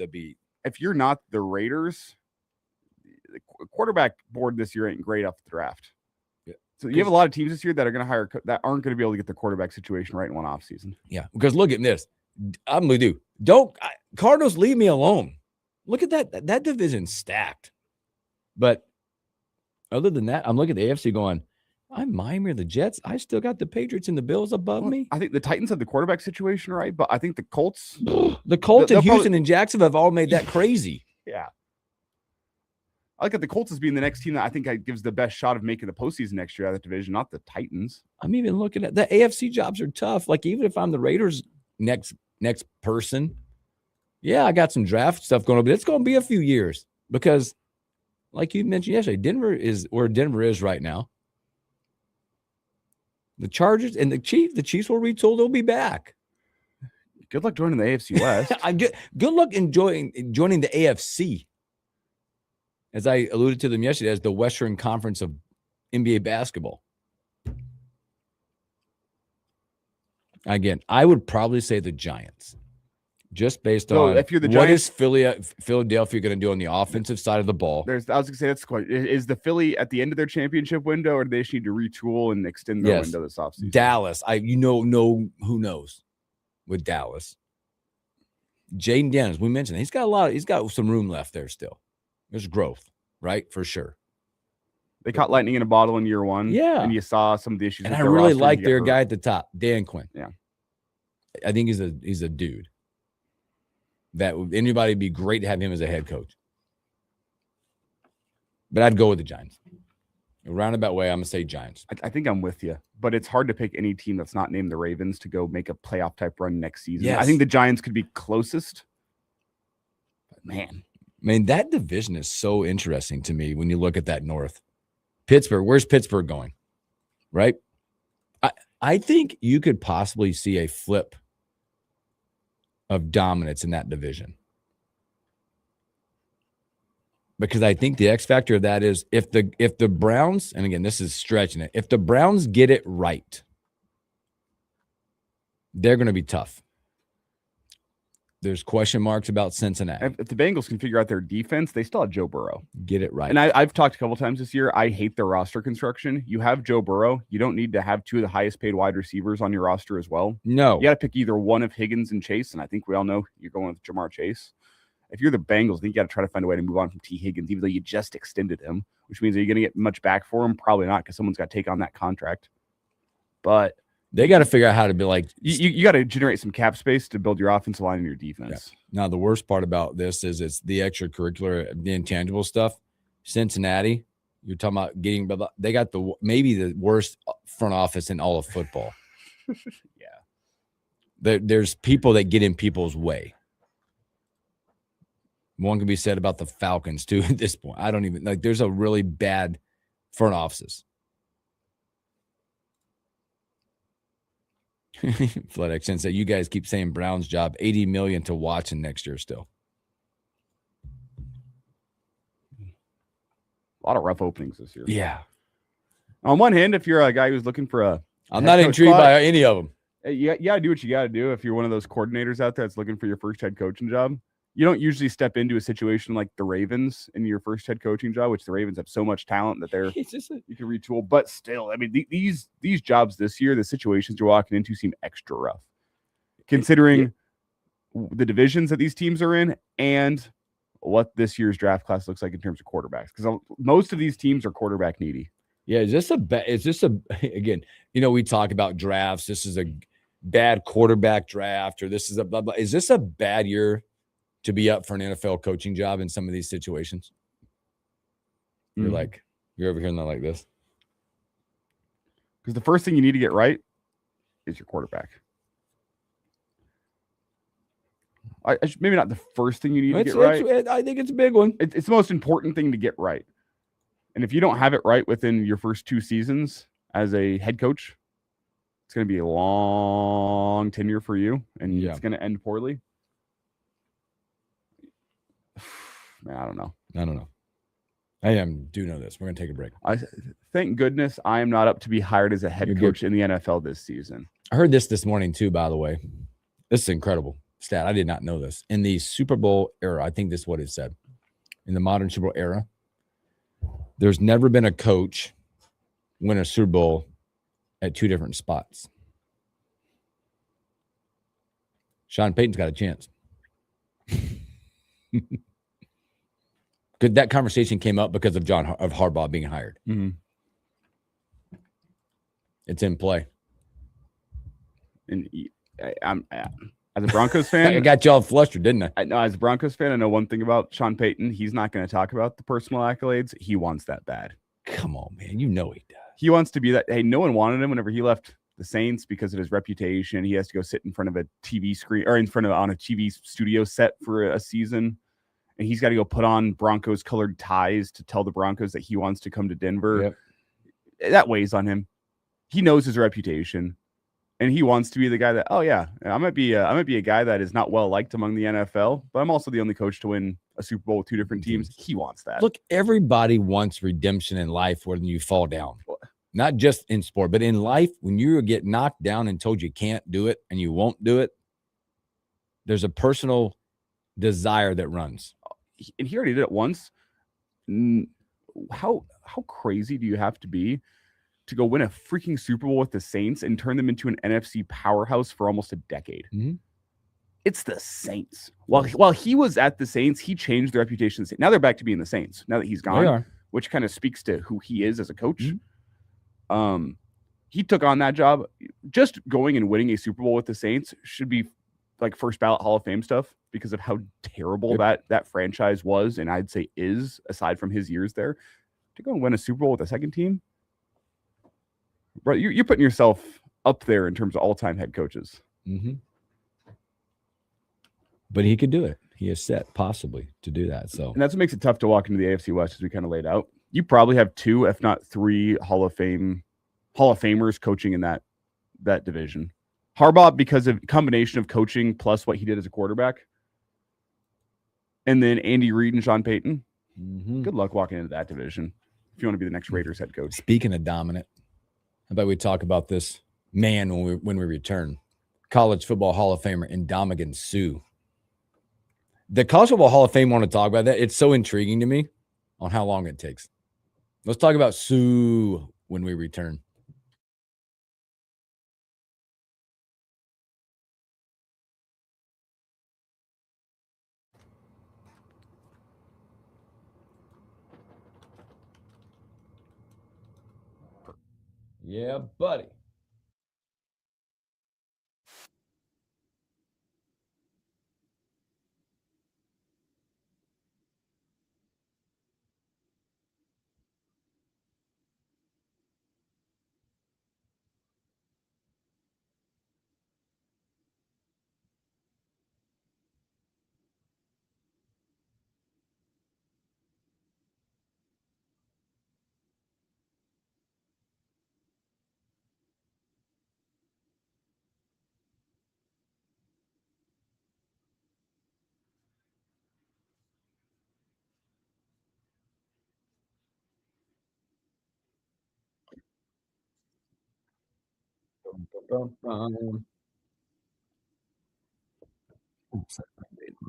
If you're not the Raiders, the quarterback board this year ain't great off the draft. Yeah. So you have a lot of teams this year that are going to hire that aren't going to be able to get the quarterback situation right in one offseason. Yeah, because look at this. I'm going to Cardinals, leave me alone. Look at that. That division's stacked. But other than that, I'm looking at the AFC going, I'm Miami or the Jets. I still got the Patriots and the Bills above me. I think the Titans have the quarterback situation right, but I think the Colts. The Colts and Houston and Jacksonville have all made that crazy. Yeah. I look at the Colts as being the next team that I think gives the best shot of making the postseason next year out of the division, not the Titans. I'm even looking at the AFC jobs are tough. Like, even if I'm the Raiders next person, yeah, I got some draft stuff going on, but it's going to be a few years because, like you mentioned yesterday, Denver is where Denver is right now. The Chargers and the Chiefs will retool. They'll be back. Good luck joining the AFC West. Good luck joining the AFC. As I alluded to them yesterday, as the Western Conference of NBA basketball. Again, I would probably say the Giants. Just based on if you're the what Giants, is Philadelphia going to do on the offensive side of the ball? I was going to say that's the question. Is the Philly at the end of their championship window, or do they just need to retool and extend their window this offseason? Dallas, who knows with Dallas. Jaden Daniels, we mentioned he's got some room left there still. There's growth, right? For sure. They caught lightning in a bottle in year one. Yeah. And you saw some of the issues. And I really like their guy at the top, Dan Quinn. Yeah. I think he's a dude that anybody would be great to have him as a head coach. But I'd go with the Giants. A roundabout way, I'm gonna say Giants. I think I'm with you, but it's hard to pick any team that's not named the Ravens to go make a playoff type run next season. Yes. I think the Giants could be closest. But man, that division is so interesting to me when you look at that North. Pittsburgh, where's Pittsburgh going? Right? I think you could possibly see a flip of dominance in that division. Because I think the X factor of that is if the Browns, and again, this is stretching it, if the Browns get it right, they're going to be tough. There's question marks about Cincinnati. If the Bengals can figure out their defense, they still have Joe Burrow. Get it right. And I've talked a couple times this year. I hate their roster construction. You have Joe Burrow. You don't need to have two of the highest paid wide receivers on your roster as well. No. You got to pick either one of Higgins and Chase, and I think we all know you're going with Jamar Chase. If you're the Bengals, I think you got to try to find a way to move on from T. Higgins, even though you just extended him, which means are you going to get much back for him? Probably not, because someone's got to take on that contract. But they got to figure out how to be like you got to generate some cap space to build your offensive line and your defense. Yeah. Now the worst part about this is it's the extracurricular, the intangible stuff. Cincinnati, you're talking about getting. They got maybe the worst front office in all of football. Yeah, there's people that get in people's way. One can be said about the Falcons too at this point. I don't even like. There's a really bad front offices. FledEx said you guys keep saying Brown's job, $80 million to Watson next year still. A lot of rough openings this year. Yeah. On one hand, if you're a guy who's looking for I'm not intrigued by any of them. You got to do what you got to do. If you're one of those coordinators out there that's looking for your first head coaching job, you don't usually step into a situation like the Ravens in your first head coaching job, which the Ravens have so much talent that you can retool. But still, I mean, these jobs this year, the situations you're walking into seem extra rough, considering the divisions that these teams are in and what this year's draft class looks like in terms of quarterbacks. Because most of these teams are quarterback needy. Yeah, is this again? We talk about drafts. This is a bad quarterback draft, or this is a blah blah. Is this a bad year to be up for an NFL coaching job in some of these situations? You're over here and not like this. Because the first thing you need to get right is your quarterback. Maybe not the first thing you need to get right. I think it's a big one. It's the most important thing to get right. And if you don't have it right within your first 2 seasons as a head coach, it's going to be a long tenure for you, and it's going to end poorly. Man, I don't know. I do know this. We're going to take a break. Thank goodness I am not up to be hired as a head coach in the NFL this season. I heard this morning too, by the way. This is incredible stat. I did not know this. In the Super Bowl era, I think this is what it said. In the modern Super Bowl era, there's never been a coach win a Super Bowl at 2 different spots. Sean Payton's got a chance. That conversation came up because of Harbaugh being hired. Mm-hmm. It's in play. And I'm as a Broncos fan, I got y'all flustered, didn't I? No, as a Broncos fan, I know one thing about Sean Payton. He's not going to talk about the personal accolades. He wants that bad. Come on, man. You know he does. He wants to be that. Hey, no one wanted him whenever he left the Saints because of his reputation. He has to go sit in front of a TV screen or on a TV studio set for a season. And he's got to go put on Broncos colored ties to tell the Broncos that he wants to come to Denver. Yep. That weighs on him. He knows his reputation, and he wants to be the guy that, I might be a guy that is not well liked among the NFL, but I'm also the only coach to win a Super Bowl with 2 different teams. He wants that. Look, everybody wants redemption in life when you fall down. Not just in sport, but in life, when you get knocked down and told you can't do it and you won't do it, there's a personal desire that runs. And he already did it once. How crazy do you have to be to go win a freaking Super Bowl with the Saints and turn them into an NFC powerhouse for almost a decade? Mm-hmm. It's the Saints. While he was at the Saints, he changed the reputation. Now they're back to being the Saints. Now that he's gone, which kind of speaks to who he is as a coach. Mm-hmm. he took on that job. Just going and winning a Super Bowl with the Saints should be like first ballot Hall of Fame stuff because of how terrible that franchise was, and I'd say is, aside from his years there. To go and win a Super Bowl with a second team, right? You're putting yourself up there in terms of all-time head coaches. Mm-hmm. But he could do it. He is set possibly to do that. So, and that's what makes it tough to walk into the AFC West, as we kind of laid out. You probably have 2, if not 3, Hall of Famers coaching in that division. Harbaugh, because of combination of coaching plus what he did as a quarterback, and then Andy Reid and Sean Payton. Mm-hmm. Good luck walking into that division if you want to be the next Raiders head coach. Speaking of dominant, how about we talk about this man when we return? College Football Hall of Famer Ndamukong Suh. The College Football Hall of Fame want to talk about that. It's so intriguing to me on how long it takes. Let's talk about Suh when we return. Yeah, buddy.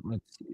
Let's see.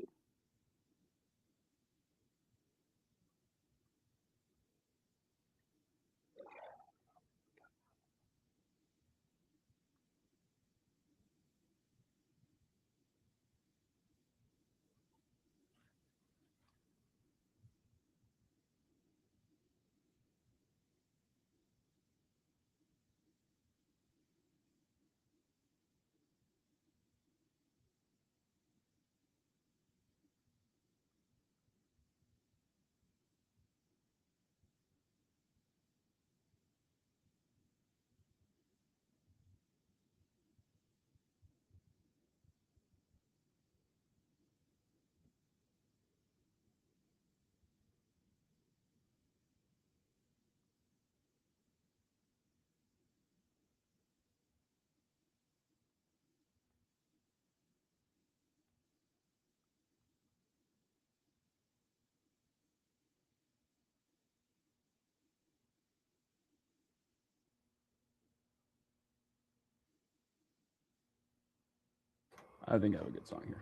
I think I have a good song here.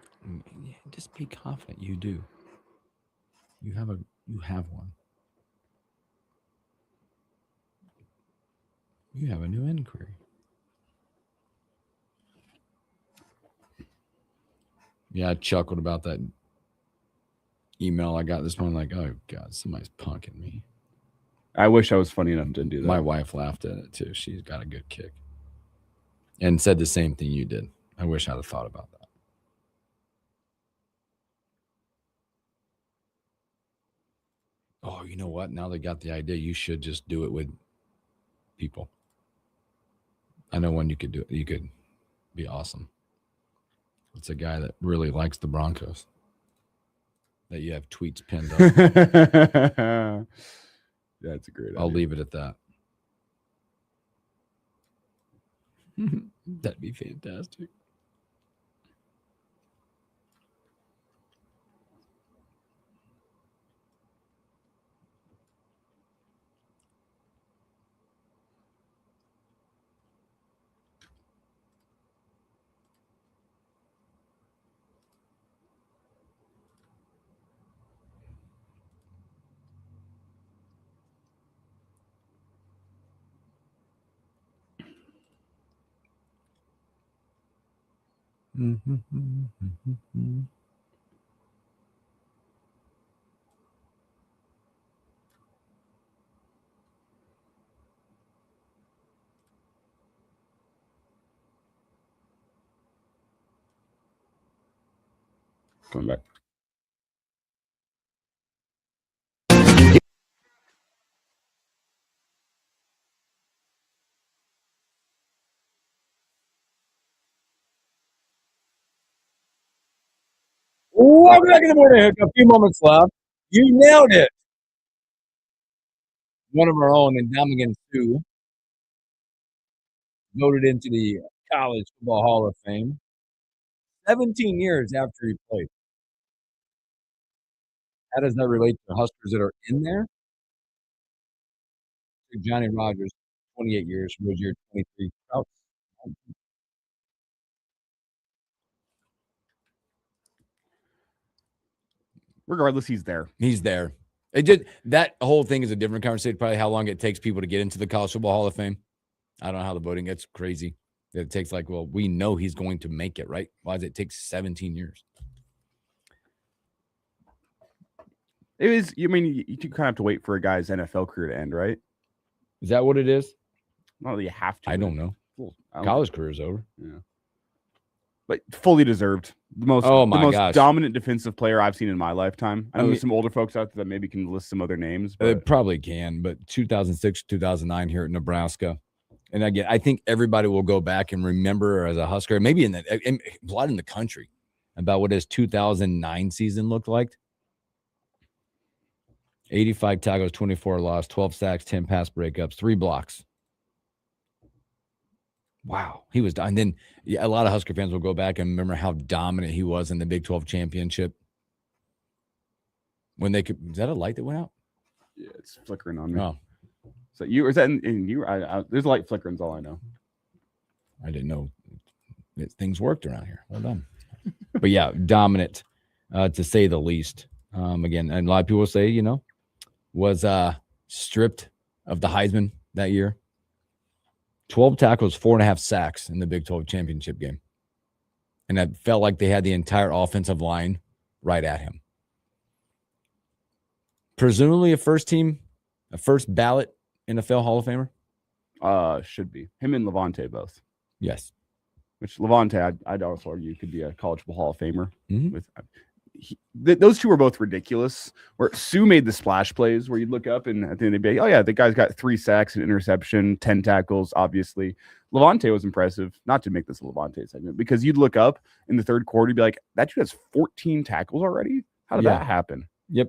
Yeah, just be confident. You do. You have one. You have a new inquiry. Yeah, I chuckled about that email I got this morning. Like, oh God, somebody's punking me. I wish I was funny enough to do that. My wife laughed at it too. She's got a good kick. And said the same thing you did. I wish I'd have thought about that. Oh, you know what? Now they got the idea. You should just do it with people. I know one you could do it. You could be awesome. It's a guy that really likes the Broncos. That you have tweets pinned up. That's a great idea. I'll leave it at that. That'd be fantastic. Coming back. Welcome back in the morning. Hookup. A few moments left. You nailed it. One of our own, Ndamukong Suh, voted into the College Football Hall of Fame 17 years after he played. How does that relate to Huskers that are in there? Johnny Rogers, 28 years, was your 23. Oh, regardless, he's there. He's there. It just that whole thing is a different conversation. Probably how long it takes people to get into the College Football Hall of Fame. I don't know how the voting gets crazy. It takes we know he's going to make it, right? Why does it take 17 years? It is. You mean you kind of have to wait for a guy's NFL career to end, right? Is that what it is? Not that you have to. I don't know. College career is over. Yeah. But fully deserved. The most dominant defensive player I've seen in my lifetime. I know there's some older folks out there that maybe can list some other names. But it probably can, but 2006, 2009 here at Nebraska. And again, I think everybody will go back and remember as a Husker, maybe in a lot in the country, about what his 2009 season looked like. 85 tackles, 24 loss, 12 sacks, 10 pass breakups, 3 blocks. Wow, he was. And then a lot of Husker fans will go back and remember how dominant he was in the Big 12 championship. When they could, is that a light that went out? Yeah, it's flickering on me. Oh, so you, or is that in you? There's a light flickering. Is all I know. I didn't know that things worked around here. Well done. But yeah, dominant, to say the least. Again, and a lot of people say, was stripped of the Heisman that year. 12 tackles, 4.5 sacks in the Big 12 championship game. And it felt like they had the entire offensive line right at him. Presumably a first ballot NFL Hall of Famer? Should be. Him and Levante both. Yes. Which Levante, I'd also argue, could be a College Football Hall of Famer. Mm-hmm. Those two were both ridiculous. Where Suh made the splash plays where you'd look up and at the end of the day, oh yeah, the guy's got 3 sacks and interception, 10 tackles, obviously. Levante was impressive, not to make this a Levante segment, because you'd look up in the third quarter, you'd be like, that dude has 14 tackles already? How did that happen? Yep.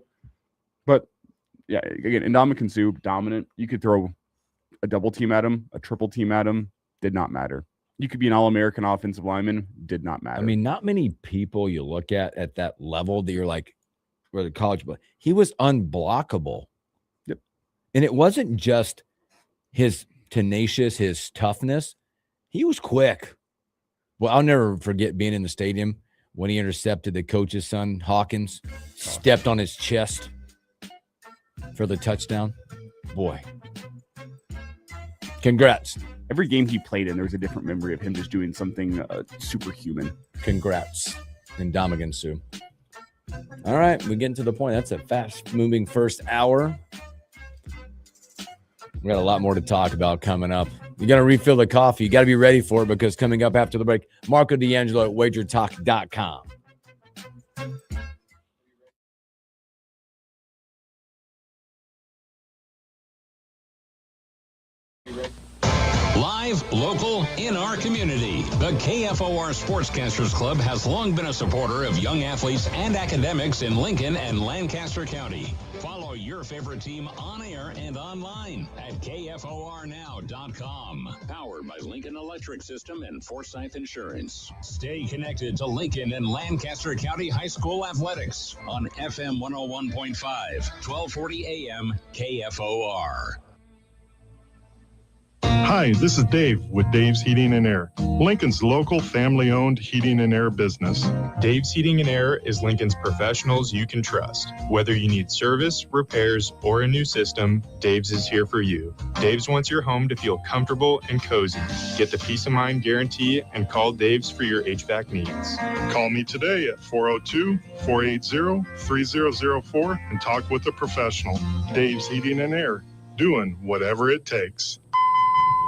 But yeah, again, Ndamukong Suh, dominant. You could throw a double team at him, a triple team at him, did not matter. You could be an All-American offensive lineman, did not matter. I mean, not many people you look at that level that you're like, where the college, but he was unblockable. Yep. And it wasn't just his his toughness. He was quick. Well, I'll never forget being in the stadium when he intercepted the coach's son, Hawkins, stepped on his chest for the touchdown. Boy. Congrats. Every game he played in, there was a different memory of him just doing something superhuman. Congrats, Ndamukong Suh. All right, we get to the point. That's a fast-moving first hour. We got a lot more to talk about coming up. You got to refill the coffee. You got to be ready for it, because coming up after the break, Marco D'Angelo at WagerTalk.com. Live, local, in our community. The KFOR Sportscasters Club has long been a supporter of young athletes and academics in Lincoln and Lancaster County. Follow your favorite team on air and online at KFORnow.com. Powered by Lincoln Electric System and Forsyth Insurance. Stay connected to Lincoln and Lancaster County High School athletics on FM 101.5, 1240 AM KFOR. Hi, this is Dave with Dave's Heating and Air, Lincoln's local family-owned heating and air business. Dave's Heating and Air is Lincoln's professionals you can trust. Whether you need service, repairs, or a new system, Dave's is here for you. Dave's wants your home to feel comfortable and cozy. Get the peace of mind guarantee and call Dave's for your HVAC needs. Call me today at 402-480-3004 and talk with a professional. Dave's Heating and Air, doing whatever it takes.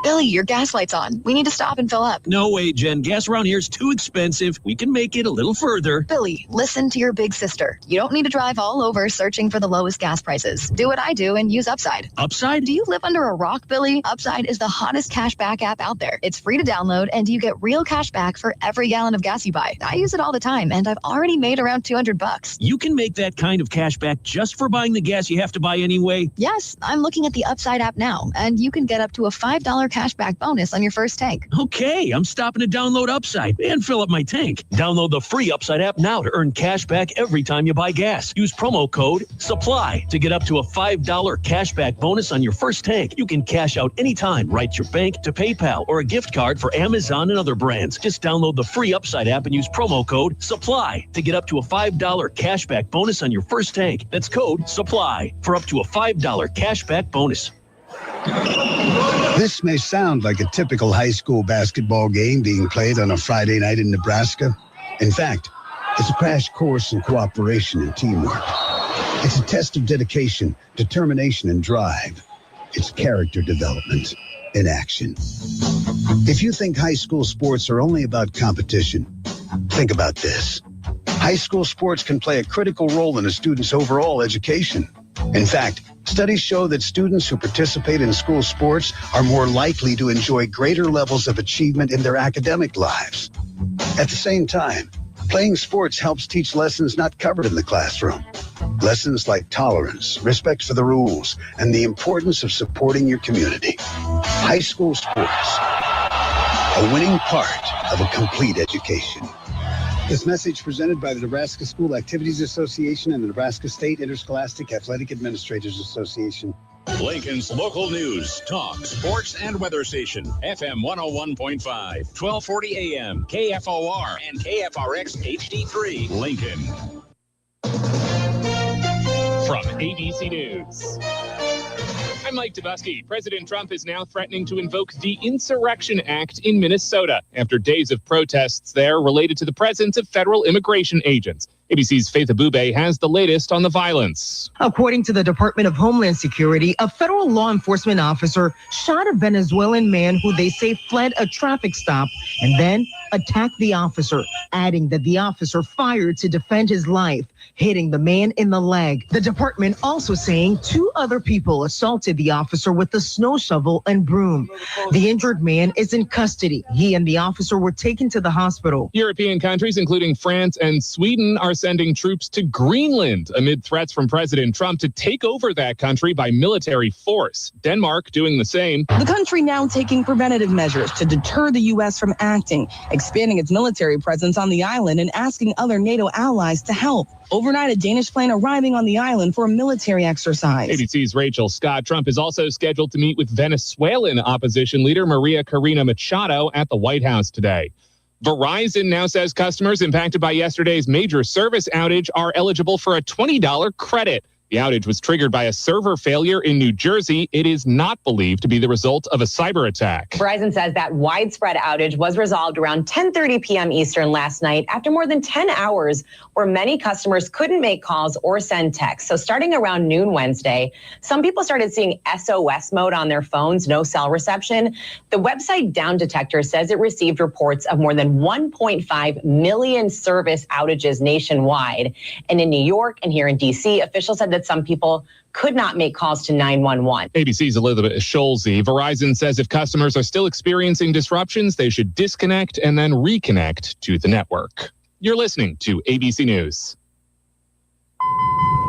Billy, your gas light's on. We need to stop and fill up. No way, Jen. Gas around here is too expensive. We can make it a little further. Billy, listen to your big sister. You don't need to drive all over searching for the lowest gas prices. Do what I do and use Upside. Upside? Do you live under a rock, Billy? Upside is the hottest cashback app out there. It's free to download, and you get real cash back for every gallon of gas you buy. I use it all the time, and I've already made around $200. You can make that kind of cash back just for buying the gas you have to buy anyway? Yes, I'm looking at the Upside app now, and you can get up to a $5 cashback bonus on your first tank. Okay, I'm stopping to download Upside and fill up my tank. Download the free Upside app now to earn cash back every time you buy gas. Use promo code SUPPLY to get up to a $5 cashback bonus on your first tank. You can cash out anytime, right to your bank, to PayPal, or a gift card for Amazon and other brands. Just download the free Upside app and use promo code SUPPLY to get up to a $5 cashback bonus on your first tank. That's code SUPPLY for up to a $5 cashback bonus. This may sound like a typical high school basketball game being played on a Friday night in Nebraska. In fact, it's a crash course in cooperation and teamwork. It's a test of dedication, determination, and drive. It's character development in action. If you think high school sports are only about competition, think about this. High school sports can play a critical role in a student's overall education. In fact, studies show that students who participate in school sports are more likely to enjoy greater levels of achievement in their academic lives. At the same time, playing sports helps teach lessons not covered in the classroom. Lessons like tolerance, respect for the rules, and the importance of supporting your community. High school sports, a winning part of a complete education. This message presented by the Nebraska School Activities Association and the Nebraska State Interscholastic Athletic Administrators Association. Lincoln's local news, talk, sports, and weather station. FM 101.5, 1240 AM, KFOR, and KFRX HD3, Lincoln. From ABC News, I'm Mike Dubusky. President Trump is now threatening to invoke the Insurrection Act in Minnesota after days of protests there related to the presence of federal immigration agents. ABC's Faith Abube has the latest on the violence. According to the Department of Homeland Security, a federal law enforcement officer shot a Venezuelan man who they say fled a traffic stop and then attacked the officer, adding that the officer fired to defend his life, hitting the man in the leg. The department also saying 2 other people assaulted the officer with a snow shovel and broom. The injured man is in custody. He and the officer were taken to the hospital. European countries, including France and Sweden, are sending troops to Greenland amid threats from President Trump to take over that country by military force. Denmark doing the same. The country now taking preventative measures to deter the U.S. from acting, expanding its military presence on the island and asking other NATO allies to help. Overnight, a Danish plane arriving on the island for a military exercise. ABC's Rachel Scott. Trump is also scheduled to meet with Venezuelan opposition leader Maria Corina Machado at the White House today. Verizon now says customers impacted by yesterday's major service outage are eligible for a $20 credit. The outage was triggered by a server failure in New Jersey. It is not believed to be the result of a cyber attack. Verizon says that widespread outage was resolved around 10:30 p.m. Eastern last night after more than 10 hours where many customers couldn't make calls or send texts. So starting around noon Wednesday, some people started seeing SOS mode on their phones, no cell reception. The website Down Detector says it received reports of more than 1.5 million service outages nationwide. And in New York and here in D.C., officials said that some people could not make calls to 911. ABC's Elizabeth Scholze. Verizon says if customers are still experiencing disruptions, they should disconnect and then reconnect to the network. You're listening to ABC News.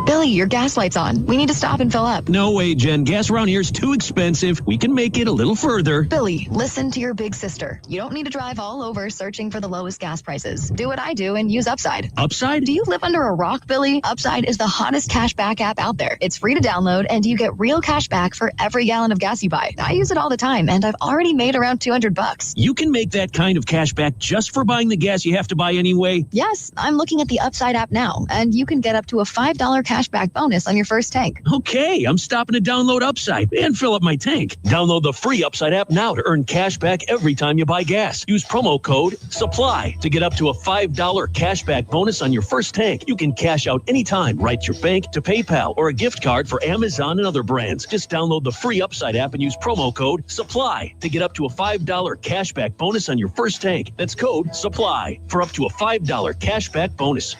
Billy, your gas light's on. We need to stop and fill up. No way, Jen. Gas around here is too expensive. We can make it a little further. Billy, listen to your big sister. You don't need to drive all over searching for the lowest gas prices. Do what I do and use Upside. Upside? Do you live under a rock, Billy? Upside is the hottest cashback app out there. It's free to download, and you get real cash back for every gallon of gas you buy. I use it all the time, and I've already made around $200. You can make that kind of cash back just for buying the gas you have to buy anyway? Yes, I'm looking at the Upside app now, and you can get up to a $5 cash back bonus on your first tank. Okay, I'm stopping to download Upside and fill up my tank. Download the free Upside app now to earn cash back every time you buy gas. Use promo code SUPPLY to get up to a $5 cash back bonus on your first tank. You can cash out anytime, right to your bank, to PayPal, or a gift card for Amazon and other brands. Just download the free Upside app and use promo code SUPPLY to get up to a $5 cash back bonus on your first tank. That's code SUPPLY for up to a $5 cash back bonus.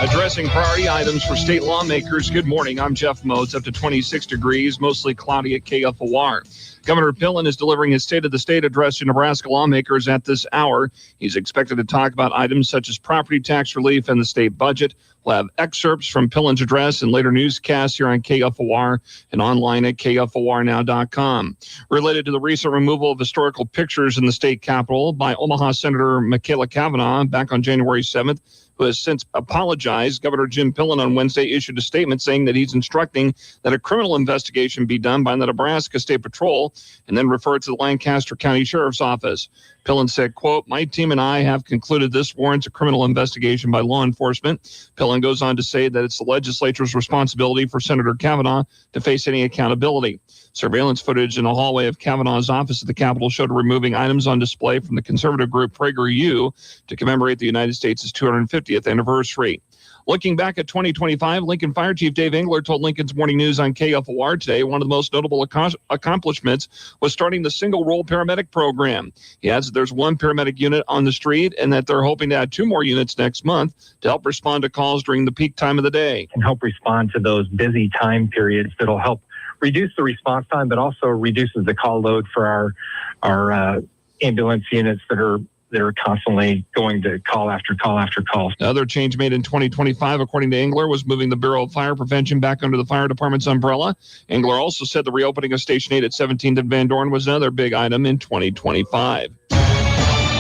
Addressing priority items for state lawmakers. Good morning. I'm Jeff Moats. Up to 26 degrees, mostly cloudy at KFOR. Governor Pillen is delivering his State of the State address to Nebraska lawmakers at this hour. He's expected to talk about items such as property tax relief and the state budget. We'll have excerpts from Pillen's address and later newscasts here on KFOR and online at KFORnow.com. Related to the recent removal of historical pictures in the state capitol by Omaha Senator Michaela Cavanaugh back on January 7th, who has since apologized, Governor Jim Pillen on Wednesday issued a statement saying that he's instructing that a criminal investigation be done by the Nebraska State Patrol and then referred to the Lancaster County Sheriff's Office. Pillen said, quote, "My team and I have concluded this warrants a criminal investigation by law enforcement." Pillen goes on to say that it's the legislature's responsibility for Senator Cavanaugh to face any accountability. Surveillance footage in the hallway of Kavanaugh's office at the Capitol showed her removing items on display from the conservative group PragerU to commemorate the United States' 250th anniversary. Looking back at 2025, Lincoln Fire Chief Dave Engler told Lincoln's Morning News on KFOR today one of the most notable accomplishments was starting the single-role paramedic program. He adds that there's one paramedic unit on the street and that they're hoping to add 2 more units next month to help respond to calls during the peak time of the day. And help respond to those busy time periods that'll help reduce the response time, but also reduces the call load for our ambulance units that are constantly going to call after call after call. The other change made in 2025, according to Engler, was moving the Bureau of Fire Prevention back under the fire department's umbrella. Engler also said the reopening of Station 8 at 17th and Van Dorn was another big item in 2025.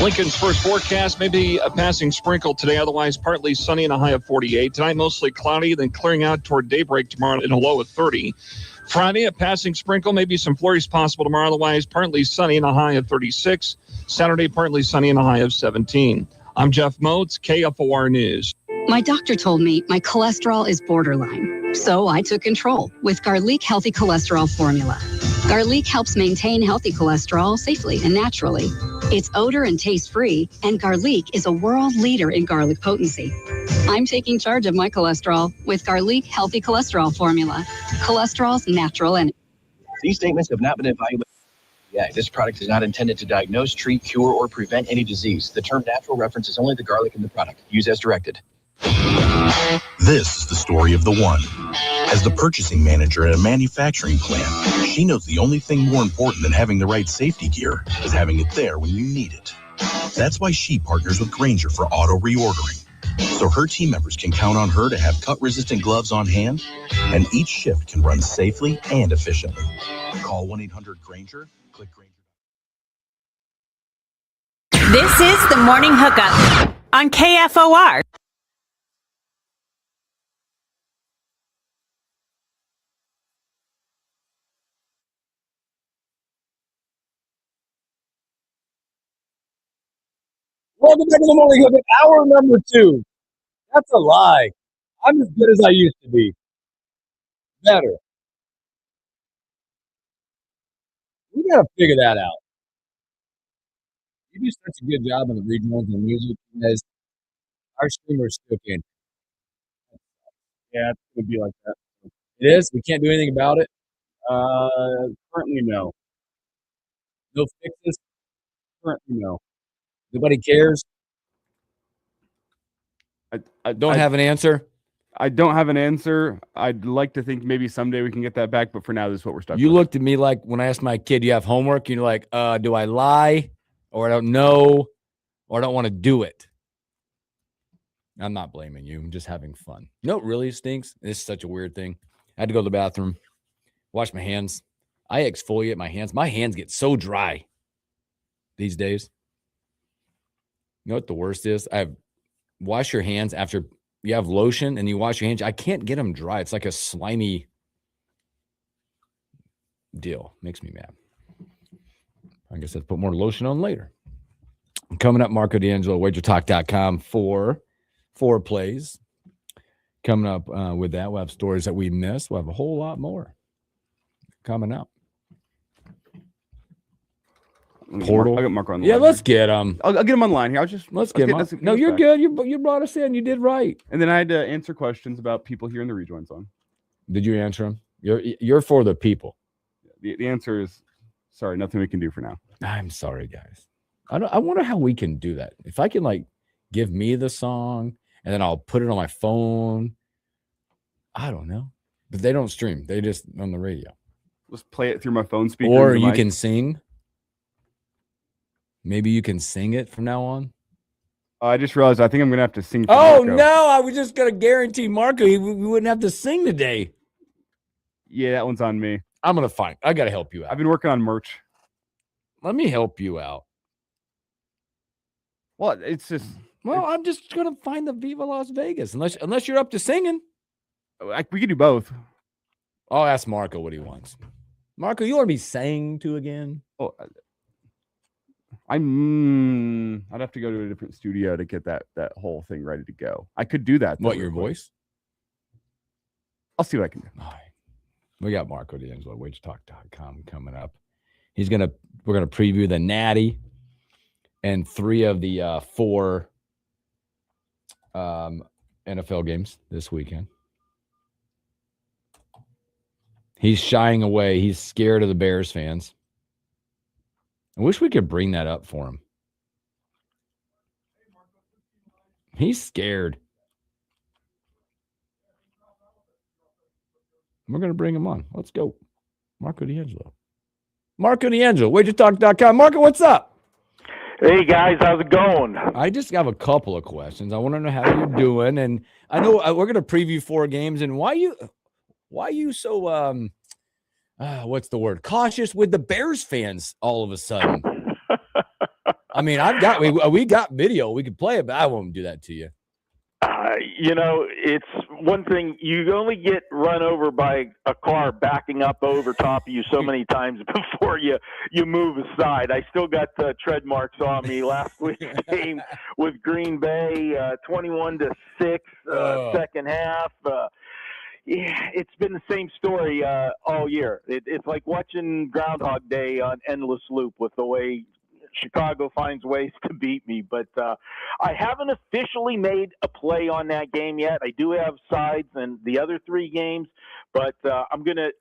Lincoln's first forecast may be a passing sprinkle today, otherwise partly sunny and a high of 48. Tonight, mostly cloudy, then clearing out toward daybreak tomorrow in a low of 30. Friday, a passing sprinkle, maybe some flurries possible tomorrow, otherwise partly sunny and a high of 36. Saturday, partly sunny and a high of 17. I'm Jeff Moats, KFOR News. My doctor told me my cholesterol is borderline, so I took control with Garlic Healthy Cholesterol Formula. Garlic helps maintain healthy cholesterol safely and naturally. It's odor and taste-free, and Garlic is a world leader in garlic potency. I'm taking charge of my cholesterol with Garlic Healthy Cholesterol Formula. Cholesterol's natural and... These statements have not been evaluated. Yeah, this product is not intended to diagnose, treat, cure, or prevent any disease. The term natural references only the garlic in the product. Use as directed. This is the story of the one. As the purchasing manager at a manufacturing plant, she knows the only thing more important than having the right safety gear is having it there when you need it. That's why she partners with Grainger for auto reordering, so her team members can count on her to have cut-resistant gloves on hand, and each shift can run safely and efficiently. Call 1-800-GRAINGER. Click Grainger. This is the Morning Hookup on KFOR. Welcome back to the Morning Hookup, hour number 2. That's a lie. I'm as good as I used to be. Better. We gotta figure that out. You do such a good job on the regionals and the music as our streamers still can't. Yeah, it would be like that. It is? We can't do anything about it? Currently, no. No fixes? Currently, no. Nobody cares? I Don't have an answer? I don't have an answer. I'd like to think maybe someday we can get that back, but for now, this is what we're stuck with. You looked at me like when I asked my kid, "Do you have homework?" You're like, do I lie? Or I don't know, or I don't want to do it. I'm not blaming you. I'm just having fun. No, it really stinks. It's such a weird thing. I had to go to the bathroom, wash my hands. I exfoliate my hands. My hands get so dry these days. You know what the worst is? Wash your hands after you have lotion and you wash your hands. I can't get them dry. It's like a slimy deal. Makes me mad. I guess I'll put more lotion on later. Coming up, Marco D'Angelo, wagertalk.com for 4 plays. coming up with that. We'll have stories that we missed. We'll have a whole lot more coming up. Portal. I'll get Marco on the line. line. Let's get him. I'll get him online here. Let's get him. No, you're good. You brought us in. You did right. And then I had to answer questions about people here in the rejoin zone. Did you answer them? You're for the people. The answer is sorry. Nothing we can do for now. I'm sorry, guys. I wonder how we can do that. If I can give me the song and then I'll put it on my phone. I don't know. But they don't stream. They just on the radio. Let's play it through my phone speaker. Or you can sing. Maybe you can sing it from now on. I just realized I think I'm going to have to sing. Oh, Marco. No. I was just going to guarantee Marco we wouldn't have to sing today. Yeah, that one's on me. I'm going to find. I got to help you out. I've been working on merch. Let me help you out. Well, it's just. Well, I'm just going to find the Viva Las Vegas. Unless you're up to singing. We can do both. I'll ask Marco what he wants. Marco, you want to be sang to again? Oh, I'd have to go to a different studio to get that whole thing ready to go. I could do that. What, your voice? I'll see what I can do. All right. We got Marco D'Angelo, WageTalk.com coming up. We're gonna preview the Natty and 3 of the 4 NFL games this weekend. He's shying away. He's scared of the Bears fans. I wish we could bring that up for him. He's scared. We're going to bring him on. Let's go. Marco D'Angelo. Marco D'Angelo, WageTalk.com. Marco, what's up? Hey, guys. How's it going? I just have a couple of questions. I want to know how you're doing. And I know we're going to preview 4 games. And why you so, what's the word? Cautious with the Bears fans all of a sudden. I mean, we got video. We could play it, but I won't do that to you. It's one thing. You only get run over by a car backing up over top of you so many times before you move aside. I still got tread marks on me last week's game with Green Bay, 21-6, second half. Yeah, it's been the same story all year. It's like watching Groundhog Day on endless loop with the way Chicago finds ways to beat me. But I haven't officially made a play on that game yet. I do have sides in the other 3 games, but I'm going to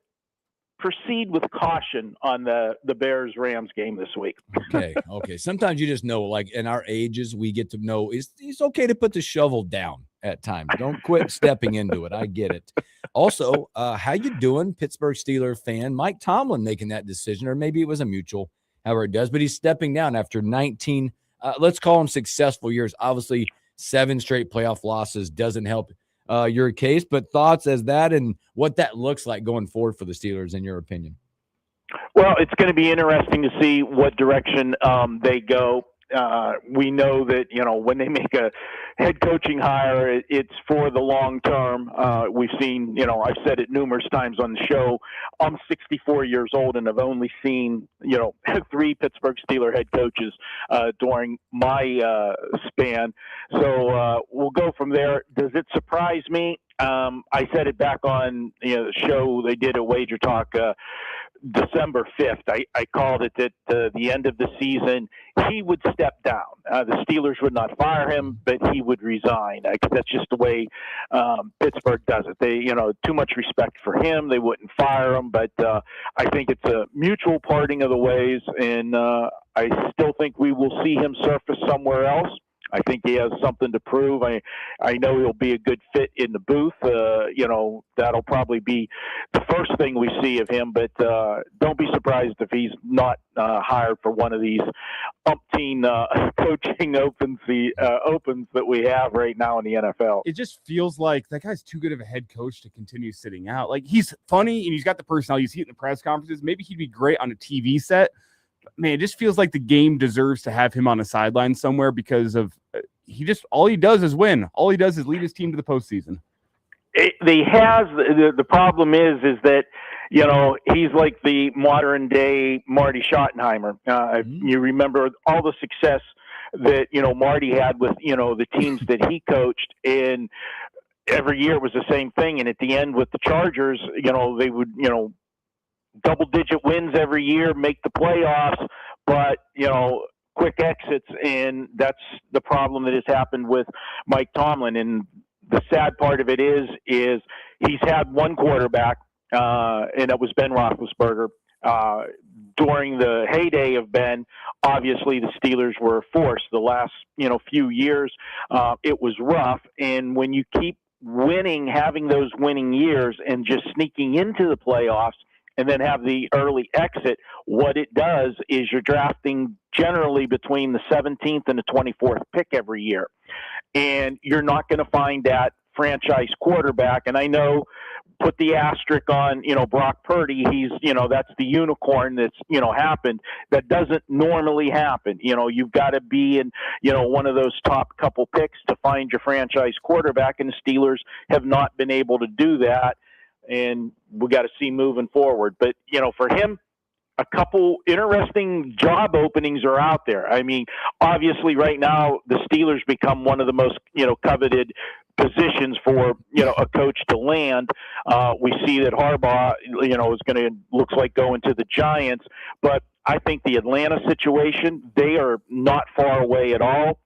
proceed with caution on the Bears-Rams game this week. Okay. Sometimes you just know, like in our ages, we get to know it's okay to put the shovel down at times. Don't quit stepping into it. I get it. Also, how you doing, Pittsburgh Steelers fan? Mike Tomlin making that decision, or maybe it was a mutual, however it does, but he's stepping down after 19, let's call them successful years. Obviously, 7 straight playoff losses doesn't help your case, but thoughts as that and what that looks like going forward for the Steelers, in your opinion? Well, it's going to be interesting to see what direction they go. We know that, when they make a head coaching hire, it's for the long term. We've seen, I've said it numerous times on the show. I'm 64 years old and I've only seen, 3 Pittsburgh Steelers head coaches during my span. So we'll go from there. Does it surprise me? I said it back on the show they did at Wager Talk December 5th. I called it that the end of the season, he would step down. The Steelers would not fire him, but he would resign. That's just the way Pittsburgh does it. They, too much respect for him. They wouldn't fire him, but I think it's a mutual parting of the ways, and I still think we will see him surface somewhere else. I think he has something to prove. I know he'll be a good fit in the booth. That'll probably be the first thing we see of him, but don't be surprised if he's not hired for one of these umpteen coaching opens that we have right now in the NFL. It just feels like that guy's too good of a head coach to continue sitting out. Like, he's funny and he's got the personality. You see it in the press conferences. Maybe he'd be great on a TV set. Man, it just feels like the game deserves to have him on a sideline somewhere because of all he does is win. All he does is lead his team to the postseason. The problem is that, he's like the modern day Marty Schottenheimer. You remember all the success that, Marty had with, the teams that he coached, and every year it was the same thing. And at the end with the Chargers, they would, double-digit wins every year, make the playoffs, but, quick exits. And that's the problem that has happened with Mike Tomlin. And the sad part of it is he's had one quarterback, and that was Ben Roethlisberger. During the heyday of Ben, obviously the Steelers were a force. The last, few years, it was rough. And when you keep winning, having those winning years and just sneaking into the playoffs and then have the early exit, what it does is you're drafting generally between the 17th and the 24th pick every year. And you're not going to find that franchise quarterback. And I know, put the asterisk on, Brock Purdy. He's, that's the unicorn that's, happened. That doesn't normally happen. You've got to be in, one of those top couple picks to find your franchise quarterback. And the Steelers have not been able to do that. And we got to see moving forward. But, for him, a couple interesting job openings are out there. I mean, obviously right now the Steelers become one of the most, coveted positions for, a coach to land. We see that Harbaugh, is going to, looks like going to the Giants, but I think the Atlanta situation, they are not far away at all.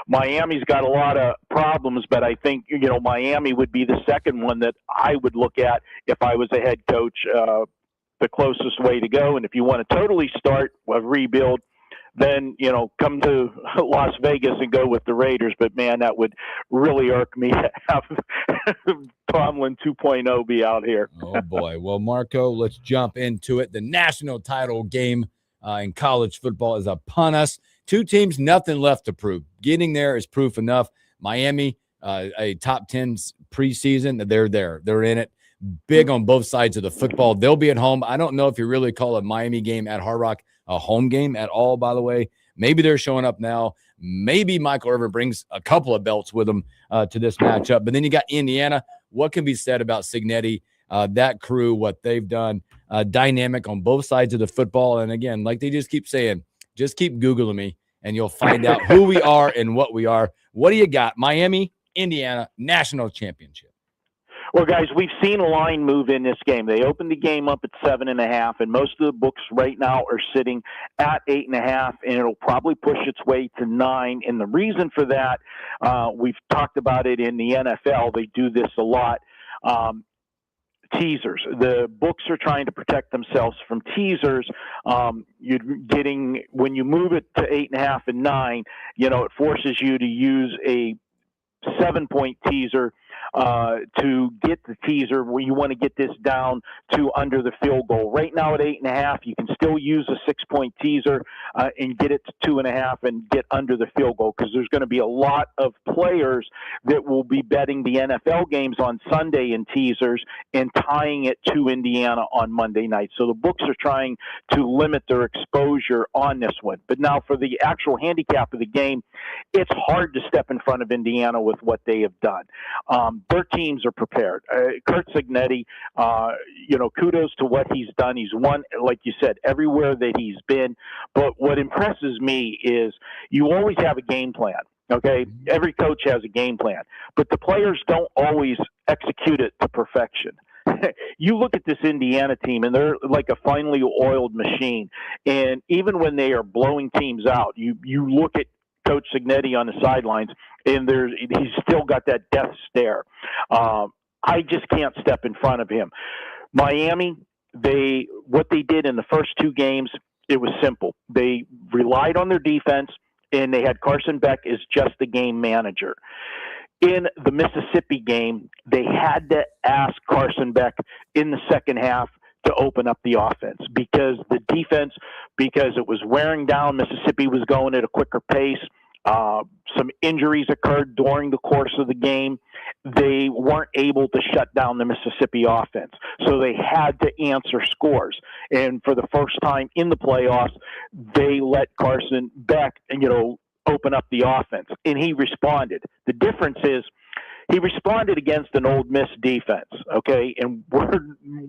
Miami's got a lot of problems, but I think, Miami would be the second one that I would look at if I was a head coach, the closest way to go. And if you want to totally start a rebuild, then, come to Las Vegas and go with the Raiders. But, man, that would really irk me to have Tomlin 2.0 be out here. Oh, boy. Well, Marco, let's jump into it. The national title game in college football is upon us. Two teams, nothing left to prove. Getting there is proof enough. Miami, a top 10 preseason, they're there. They're in it. Big on both sides of the football. They'll be at home. I don't know if you really call a Miami game at Hard Rock a home game at all, by the way. Maybe they're showing up now. Maybe Michael Irvin brings a couple of belts with him to this matchup. But then you got Indiana. What can be said about Cignetti, that crew, what they've done, dynamic on both sides of the football. And again, like they just keep saying, just keep Googling me and you'll find out who we are and what we are. What do you got? Miami, Indiana, national championship. Well, guys, we've seen a line move in this game. They opened the game up at 7.5, and most of the books right now are sitting at 8.5, and it'll probably push its way to 9. And the reason for that, we've talked about it in the NFL. They do this a lot. Teasers. The books are trying to protect themselves from teasers. You're getting, when you move it to 8.5 and 9, it forces you to use a 7-point teaser to get the teaser where you want to get this down to under the field goal. Right now at 8.5, you can still use a 6-point teaser and get it to 2.5 and get under the field goal, because there's going to be a lot of players that will be betting the NFL games on Sunday in teasers and tying it to Indiana on Monday night. So the books are trying to limit their exposure on this one. But now for the actual handicap of the game, it's hard to step in front of Indiana with what they have done. Their teams are prepared. Curt Cignetti, kudos to what he's done. He's won, like you said, everywhere that he's been. But what impresses me is you always have a game plan. Okay, every coach has a game plan, but the players don't always execute it to perfection. You look at this Indiana team, and they're like a finely oiled machine. And even when they are blowing teams out, you look at Coach Cignetti on the sidelines, and he's still got that death stare. I just can't step in front of him. Miami, what they did in the first two games, it was simple. They relied on their defense, and they had Carson Beck as just the game manager. In the Mississippi game, they had to ask Carson Beck in the second half to open up the offense, because the defense, because it was wearing down, Mississippi was going at a quicker pace. Some injuries occurred during the course of the game. They weren't able to shut down the Mississippi offense, so they had to answer scores. And for the first time in the playoffs, they let Carson Beck, open up the offense, and he responded. The difference is he responded against an Ole Miss defense, okay? And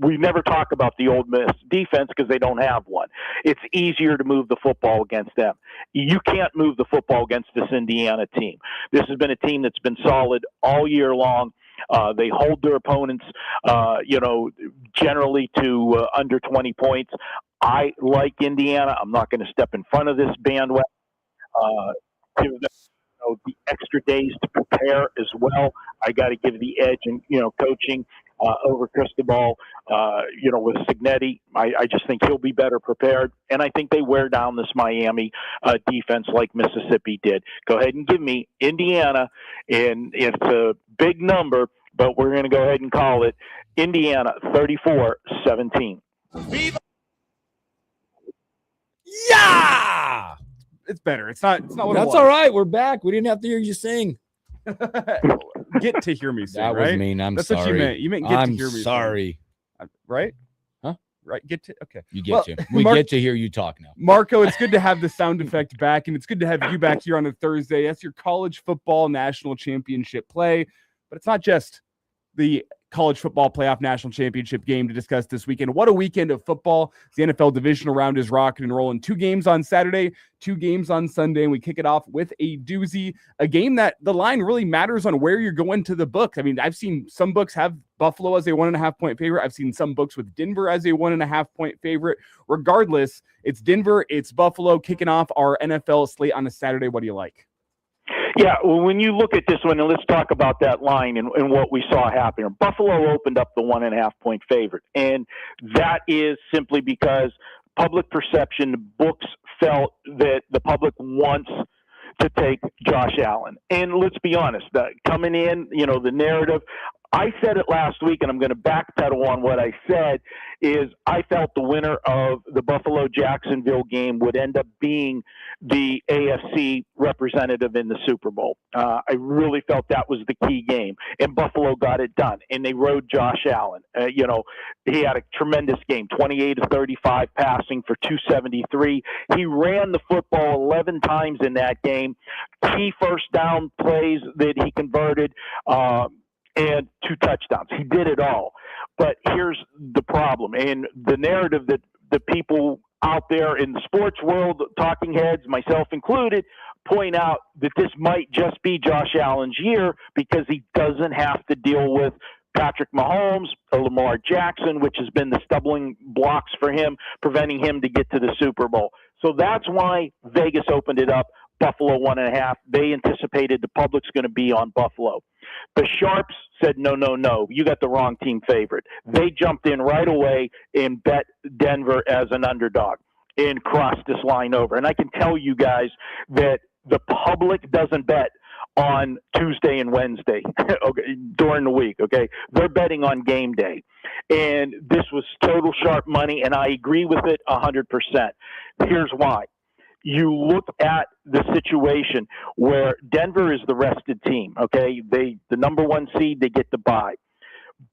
we never talk about the Ole Miss defense because they don't have one. It's easier to move the football against them. You can't move the football against this Indiana team. This has been a team that's been solid all year long. They hold their opponents, generally to under 20 points. I like Indiana. I'm not going to step in front of this bandwagon. Give them the extra days to prepare as well. I got to give the edge in coaching over Cristobal. With Signetti, I just think he'll be better prepared, and I think they wear down this Miami defense like Mississippi did. Go ahead and give me Indiana, and it's a big number, but we're going to go ahead and call it Indiana 34-17. Yeah. It's better. It's not what That's it was. all right. We're back. We didn't have to hear you sing. Get to hear me sing. That right? was mean. I'm That's sorry. What you meant. You meant get I'm to hear me sorry. Sing. Right? Huh? Right. Get to. Okay. You get to. We get to hear you talk now. Marco, it's good to have the sound effect back, and it's good to have you back here on a Thursday. That's your college football national championship play, but it's not just the college football playoff national championship game to discuss this weekend. What a weekend of football. The NFL divisional round is rocking and rolling. 2 games on Saturday, 2 games on Sunday, and we kick it off with a doozy, a game that the line really matters on where you're going to the book. I mean, I've seen some books have Buffalo as a 1.5 point favorite. I've seen some books with Denver as a 1.5 point favorite. Regardless, it's Denver, it's Buffalo kicking off our NFL slate on a Saturday. What do you like? Yeah, well, when you look at this one, and let's talk about that line and what we saw happen. Buffalo opened up the 1.5 point favorite, and that is simply because public perception, the books felt that the public wants to take Josh Allen. And let's be honest, coming in, the narrative, I said it last week, and I'm going to backpedal on what I said, is I felt the winner of the Buffalo-Jacksonville game would end up being the AFC representative in the Super Bowl. I really felt that was the key game, and Buffalo got it done, and they rode Josh Allen. He had a tremendous game, 28 of 35 passing for 273. He ran the football 11 times in that game, key first down plays that he converted, and 2 touchdowns. He did it all. But here's the problem, and the narrative that the people out there in the sports world, talking heads, myself included, point out that this might just be Josh Allen's year because he doesn't have to deal with Patrick Mahomes or Lamar Jackson, which has been the stumbling blocks for him, preventing him to get to the Super Bowl. So that's why Vegas opened it up, Buffalo 1.5. They anticipated the public's going to be on Buffalo. The Sharps said, no, you got the wrong team favorite. They jumped in right away and bet Denver as an underdog and crossed this line over. And I can tell you guys that the public doesn't bet on Tuesday and Wednesday during the week, okay? They're betting on game day. And this was total sharp money, and I agree with it 100%. Here's why. You look at the situation where Denver is the rested team, okay? The number 1 seed, they get the bye.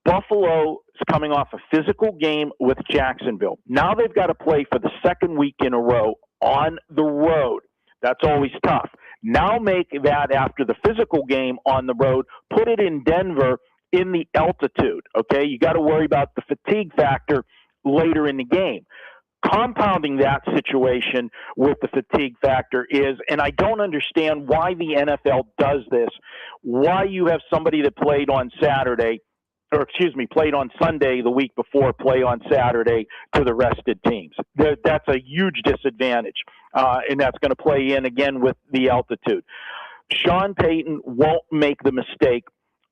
Buffalo is coming off a physical game with Jacksonville. Now they've got to play for the 2nd week in a row on the road. That's always tough. Now make that after the physical game on the road, put it in Denver in the altitude, okay? You got to worry about the fatigue factor later in the game. Compounding that situation with the fatigue factor is, and I don't understand why the NFL does this, why you have somebody that played on Sunday the week before, play on Saturday to the rested teams. That's a huge disadvantage, and that's going to play in again with the altitude. Sean Payton won't make the mistake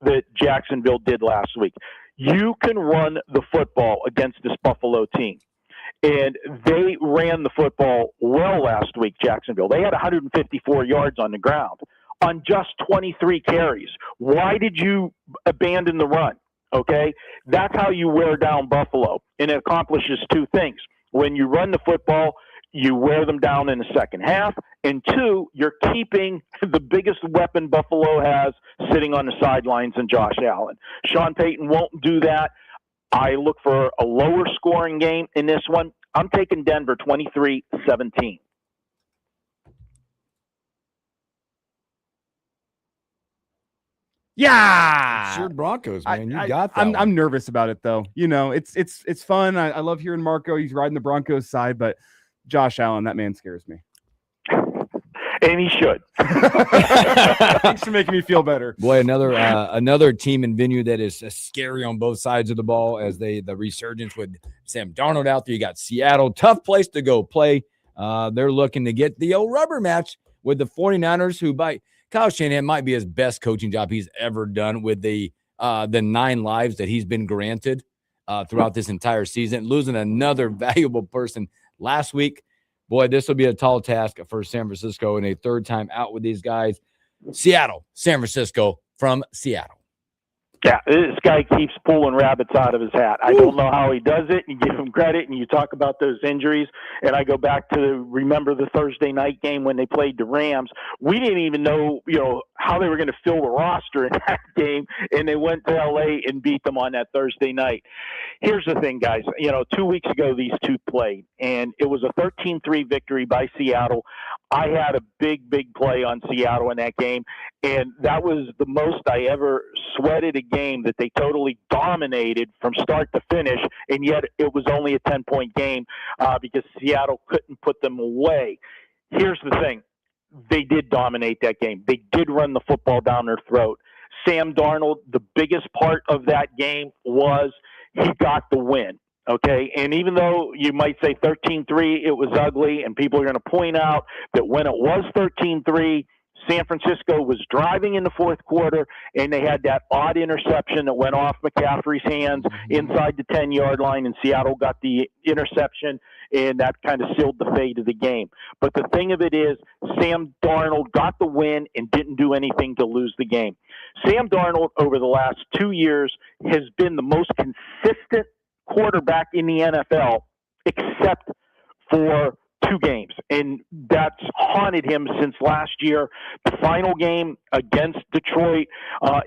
that Jacksonville did last week. You can run the football against this Buffalo team. And they ran the football well last week, Jacksonville. They had 154 yards on the ground on just 23 carries. Why did you abandon the run? Okay? That's how you wear down Buffalo. And it accomplishes 2 things. When you run the football, you wear them down in the second half. And 2, you're keeping the biggest weapon Buffalo has sitting on the sidelines in Josh Allen. Sean Payton won't do that. I look for a lower scoring game in this one. I'm taking Denver 23-17. Yeah, it's your Broncos, man. You got that. I'm nervous about it though. It's fun. I love hearing Marco. He's riding the Broncos side, but Josh Allen, that man scares me. And he should. Thanks for making me feel better. Boy, another team and venue that is scary on both sides of the ball as the resurgence with Sam Darnold out there. You got Seattle, tough place to go play. They're looking to get the old rubber match with the 49ers, who by Kyle Shanahan might be his best coaching job he's ever done with the 9 lives that he's been granted throughout this entire season, losing another valuable person last week. Boy, this will be a tall task for San Francisco and a third time out with these guys. Seattle, San Francisco from Seattle. Yeah, this guy keeps pulling rabbits out of his hat. I don't know how he does it. You give him credit, and you talk about those injuries, and I go back to remember the Thursday night game when they played the Rams. We didn't even know, how they were going to fill the roster in that game, and they went to L.A. and beat them on that Thursday night. Here's the thing, guys. 2 weeks ago, these two played, and it was a 13-3 victory by Seattle. I had a big play on Seattle in that game, and that was the most I ever sweated a game that they totally dominated from start to finish, and yet it was only a 10-point game because Seattle couldn't put them away. Here's the thing. They did dominate that game. They did run the football down their throat. Sam Darnold, the biggest part of that game was he got the win. Okay, and even though you might say 13-3, it was ugly, and people are going to point out that when it was 13-3, San Francisco was driving in the fourth quarter, and they had that odd interception that went off McCaffrey's hands inside the 10-yard line, and Seattle got the interception, and that kind of sealed the fate of the game. But the thing of it is, Sam Darnold got the win and didn't do anything to lose the game. Sam Darnold, over the last 2 years, has been the most consistent quarterback in the NFL, except for 2 games, and that's haunted him since last year. The final game against Detroit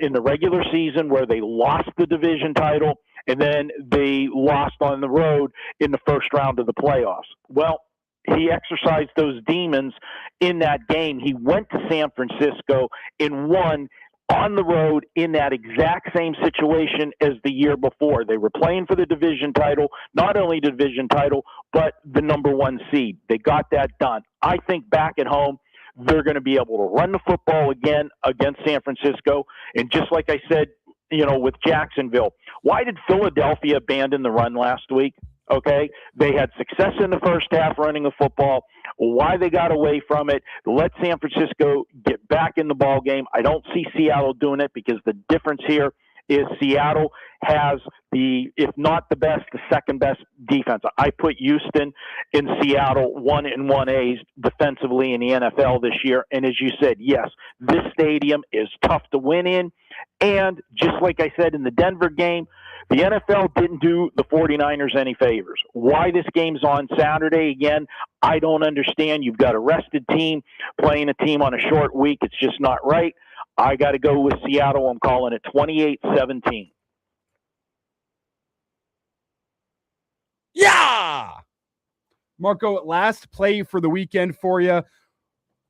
in the regular season, where they lost the division title, and then they lost on the road in the first round of the playoffs. Well, he exercised those demons in that game. He went to San Francisco and won on the road in that exact same situation as the year before. They were playing for the division title, not only the division title, but the number 1 seed. They got that done. I think back at home, they're going to be able to run the football again against San Francisco. And just like I said, with Jacksonville, why did Philadelphia abandon the run last week? Okay, they had success in the first half running the football. Why they got away from it, let San Francisco get back in the ball game. I don't see Seattle doing it, because the difference here is Seattle has if not the best, the second best defense. I put Houston and Seattle 1 and 1As defensively in the NFL this year. And as you said, yes, this stadium is tough to win in. And just like I said in the Denver game, the NFL didn't do the 49ers any favors. Why this game's on Saturday again, I don't understand. You've got a rested team playing a team on a short week. It's just not right. I got to go with Seattle. I'm calling it 28-17. Yeah! Marco, last play for the weekend for you.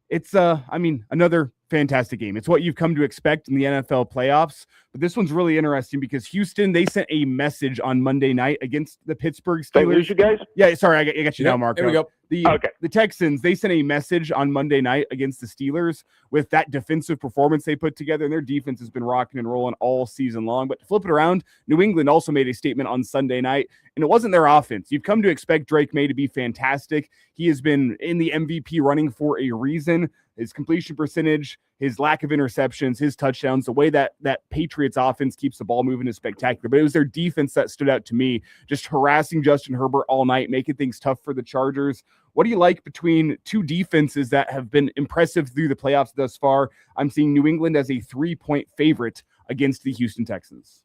It's, another fantastic game. It's what you've come to expect in the NFL playoffs. But this one's really interesting because Houston, they sent a message on Monday night against the Pittsburgh Steelers. They lose you guys? Yeah, sorry, I got you now, Marco. Here we go. The Texans, they sent a message on Monday night against the Steelers with that defensive performance they put together, and their defense has been rocking and rolling all season long. But to flip it around, New England also made a statement on Sunday night, and it wasn't their offense. You've come to expect Drake May to be fantastic. He has been in the MVP running for a reason. His completion percentage, his lack of interceptions, his touchdowns, the way that Patriots offense keeps the ball moving is spectacular. But it was their defense that stood out to me, just harassing Justin Herbert all night, making things tough for the Chargers. What do you like between two defenses that have been impressive through the playoffs thus far? I'm seeing New England as a 3-point favorite against the Houston Texans.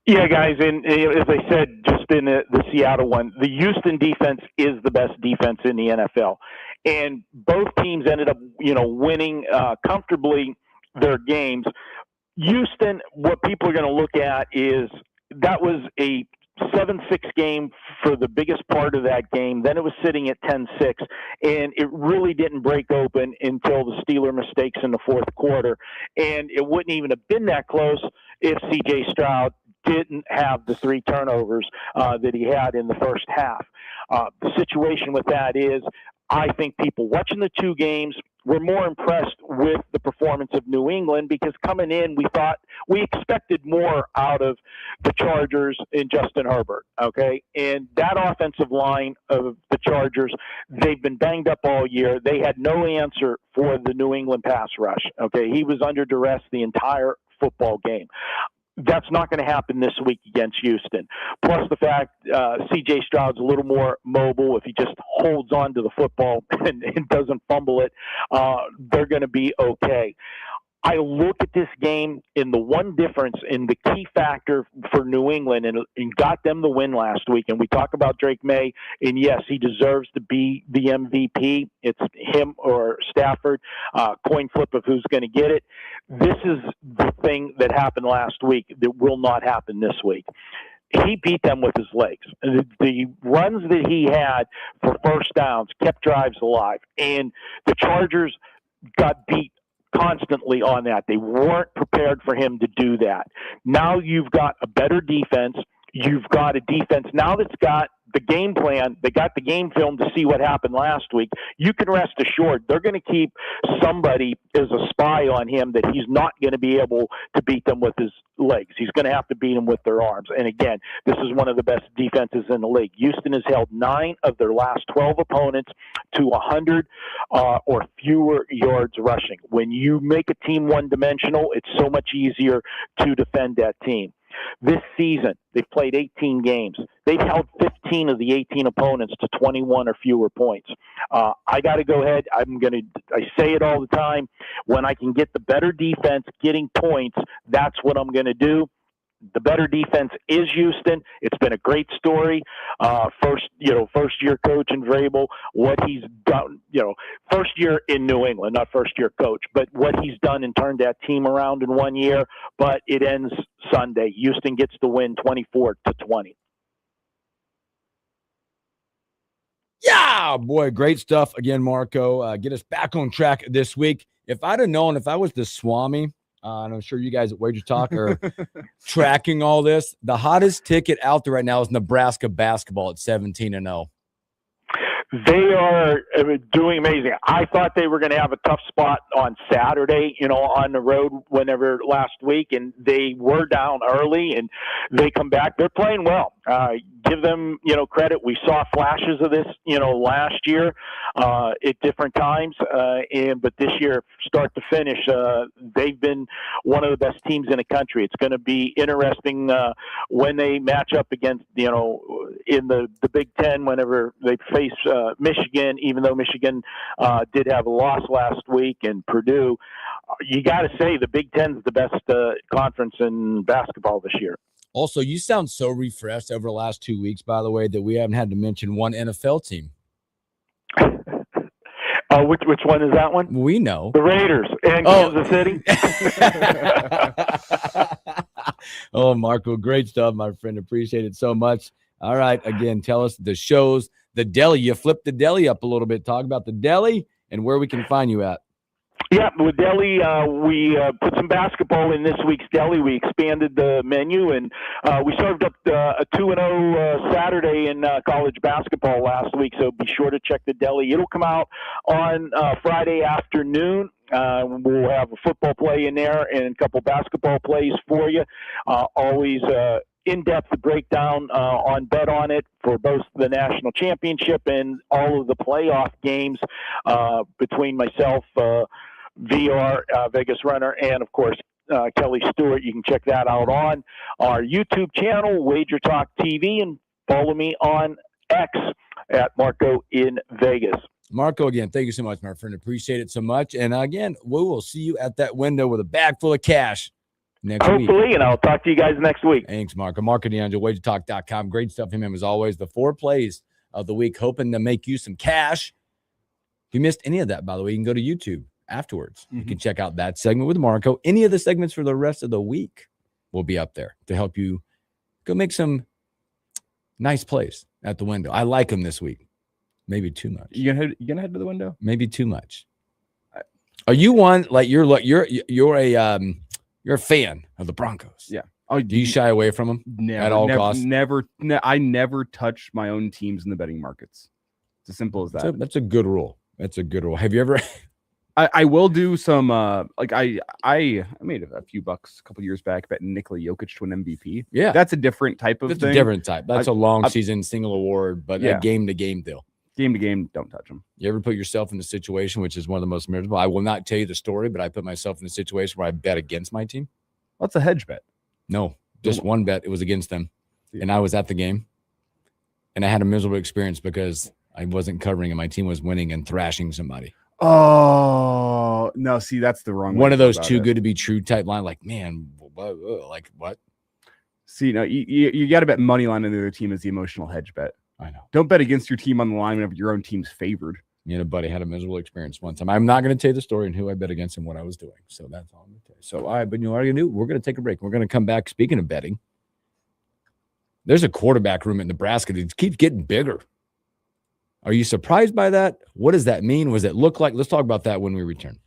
Yeah, guys, and as I said just in the Seattle one, the Houston defense is the best defense in the NFL. And both teams ended up, winning comfortably their games. Houston, what people are going to look at is that was a 7-6 game for the biggest part of that game. Then it was sitting at 10-6, and it really didn't break open until the Steeler mistakes in the fourth quarter. And it wouldn't even have been that close if C.J. Stroud didn't have the 3 turnovers that he had in the first half. The situation with that is, I think people watching the 2 games we're more impressed with the performance of New England because coming in, we expected more out of the Chargers and Justin Herbert. Okay. And that offensive line of the Chargers, they've been banged up all year. They had no answer for the New England pass rush. Okay. He was under duress the entire football game. That's not going to happen this week against Houston. Plus the fact C.J. Stroud's a little more mobile. If he just holds on to the football and doesn't fumble it, they're going to be okay. I look at this game, and the one difference in the key factor for New England and got them the win last week, and we talk about Drake May, and yes, he deserves to be the MVP. It's him or Stafford, coin flip of who's going to get it. This is the thing that happened last week that will not happen this week. He beat them with his legs. The runs that he had for first downs kept drives alive, and the Chargers got beat constantly on that. They weren't prepared for him to do that. Now you've got a better defense. You've got a defense now that's got the game plan. They got the game film to see what happened last week. You can rest assured they're going to keep somebody as a spy on him that he's not going to be able to beat them with his legs. He's going to have to beat them with their arms. And again, this is one of the best defenses in the league. Houston has held 9 of their last 12 opponents to 100 or fewer yards rushing. When you make a team one-dimensional, it's so much easier to defend that team. This season, they've played 18 games. They've held 15 of the 18 opponents to 21 or fewer points. I got to go ahead. I say it all the time. When I can get the better defense getting points, that's what I'm going to do. The better defense is Houston. It's been a great story. First year coach in Vrabel, what he's done, first year in New England, not first year coach, but what he's done and turned that team around in 1 year. But it ends Sunday. Houston gets the win 24-20. Yeah, boy, great stuff again, Marco. Get us back on track this week. If I'd have known, if I was the Swami, and I'm sure you guys at Wager Talk are tracking all this. The hottest ticket out there right now is Nebraska basketball at 17-0. They are doing amazing. I thought they were going to have a tough spot on Saturday, on the road whenever last week, and they were down early, and they come back. They're playing well. Give them, credit. We saw flashes of this, last year at different times, but this year, start to finish, they've been one of the best teams in the country. It's going to be interesting when they match up against, in the Big Ten, whenever they face Michigan, even though Michigan did have a loss last week, and Purdue. You got to say the Big Ten's the best conference in basketball this year. Also, you sound so refreshed over the last 2 weeks, by the way, that we haven't had to mention one NFL team. Which one is that one? We know. The Raiders and Kansas City. Oh, Marco, great stuff, my friend. Appreciate it so much. All right, again, tell us the shows, the deli. You flipped the deli up a little bit. Talk about the deli and where we can find you at. Yeah, with deli, we put some basketball in this week's deli. We expanded the menu, and we served up a 2-0 Saturday in college basketball last week, so be sure to check the deli. It'll come out on Friday afternoon. We'll have a football play in there and a couple basketball plays for you. Always in-depth breakdown on Bet On It for both the national championship and all of the playoff games between myself, VR, Vegas Runner, and, of course, Kelly Stewart. You can check that out on our YouTube channel, Wager Talk TV, and follow me on X at Marco in Vegas. Marco, again, thank you so much, my friend. Appreciate it so much. And, again, we will see you at that window with a bag full of cash next week. Hopefully, and I'll talk to you guys next week. Thanks, Marco. Marco DeAngelo, WagerTalk.com. Great stuff from him, as always. The 4 plays of the week, hoping to make you some cash. If you missed any of that, by the way, you can go to YouTube afterwards. You can check out that segment with Marco. Any of the segments for the rest of the week will be up there to help you go make some nice plays at the window. I like them this week. Maybe too much. You gonna head to the window? Maybe too much. Are you one you're a fan of the Broncos? Yeah. Oh, do you shy away from them at all costs? I never touch my own teams in the betting markets. It's as simple as that. That's a good rule. That's a good rule. Have you ever I will do some like I made a few bucks a couple years back betting Nikola Jokic to an MVP. Yeah, that's a different type of That's thing. a different type. That's a long season single award, but a game to game deal. Game to game, don't touch them. You ever put yourself in a situation, which is one of the most miserable? I will not tell you the story, but I put myself in a situation where I bet against my team. What's a hedge bet? No, just one bet. It was against them, and I was at the game, and I had a miserable experience because I wasn't covering, and my team was winning and thrashing somebody. Oh no! See, that's the wrong one of those too good to be true type line. Like, man, like what? See, no, you got to bet money line on the other team as the emotional hedge bet. I know. Don't bet against your team on the line whenever your own team's favored. Me and a buddy had a miserable experience one time. I'm not going to tell you the story and who I bet against and what I was doing. So that's all I'm going to tell you. So, all right, but you know what we're going to do? We're going to take a break. We're going to come back. Speaking of betting, there's a quarterback room at Nebraska that keeps getting bigger. Are you surprised by that? What does that mean? What does it look like? Let's talk about that when we return.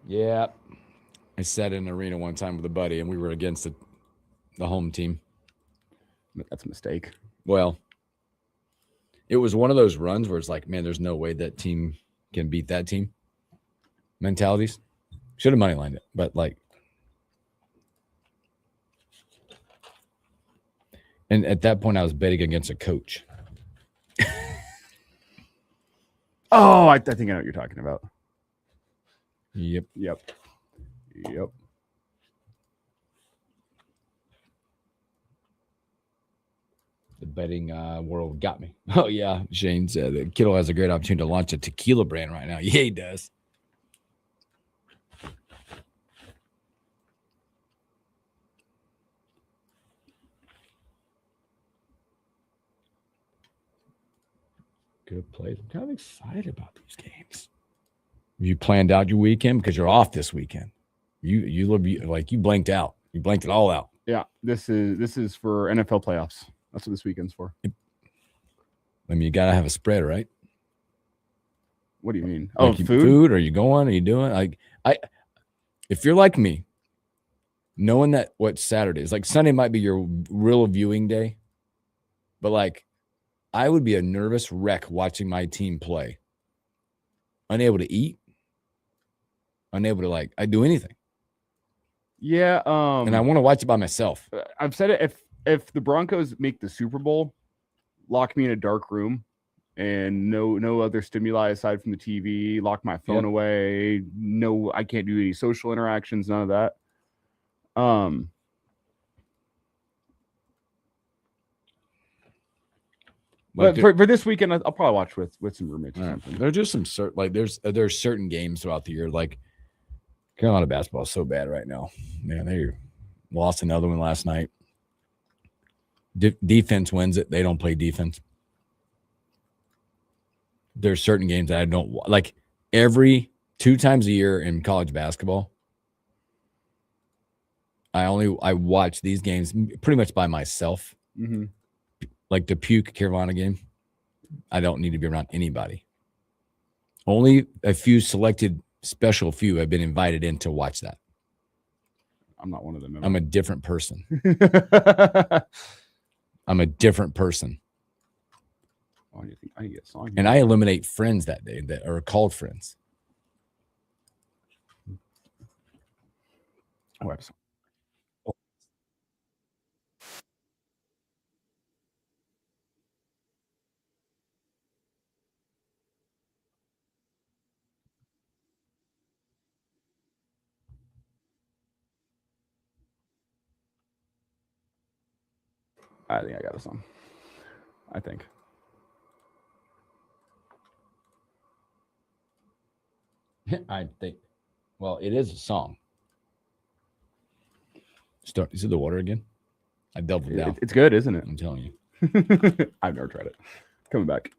Yeah. I sat in an arena one time with a buddy, and we were against the home team. That's a mistake. Well, it was one of those runs where it's like, man, there's no way that team can beat that team. Mentalities. Should have money lined it, but like, and at that point I was betting against a coach. Oh, I think I know what you're talking about. Yep. The betting world got me. Oh yeah, Shane said that Kittle has a great opportunity to launch a tequila brand right now. Yeah, he does. Good plays. I'm kind of excited about these games. You planned out your weekend because you're off this weekend. You blanked out. You blanked it all out. Yeah, this is for NFL playoffs. That's what this weekend's for. I mean, you gotta have a spread, right? What do you mean? Like food? Are you going? Are you doing? Like if you're like me, knowing that what Saturday is, like Sunday might be your real viewing day, but like I would be a nervous wreck watching my team play, unable to eat, unable to I do anything. Yeah, and I want to watch it by myself. I've said it. If the Broncos make the Super Bowl, lock me in a dark room and no other stimuli aside from the TV. Lock my phone away. No, I can't do any social interactions. None of that. But for this weekend, I'll probably watch with some roommates or something. There's just some there's certain games throughout the year. Like Carolina basketball is so bad right now. Man, they lost another one last night. Defense wins it. They don't play defense. There's certain games that I don't like. Every 2 times a year in college basketball, I watch these games pretty much by myself. Mm-hmm. Like the Puke Carolina game, I don't need to be around anybody. Only a few selected special few have been invited in to watch that. I'm not one of them. I'm a different person. I'm a different person. Oh, I get a song. And I eliminate friends that day that are called friends. Oh, absolutely. I think I got a song. I think. Well, it is a song. Is it the water again? I doubled down. It's good, isn't it? I'm telling you. I've never tried it. Coming back.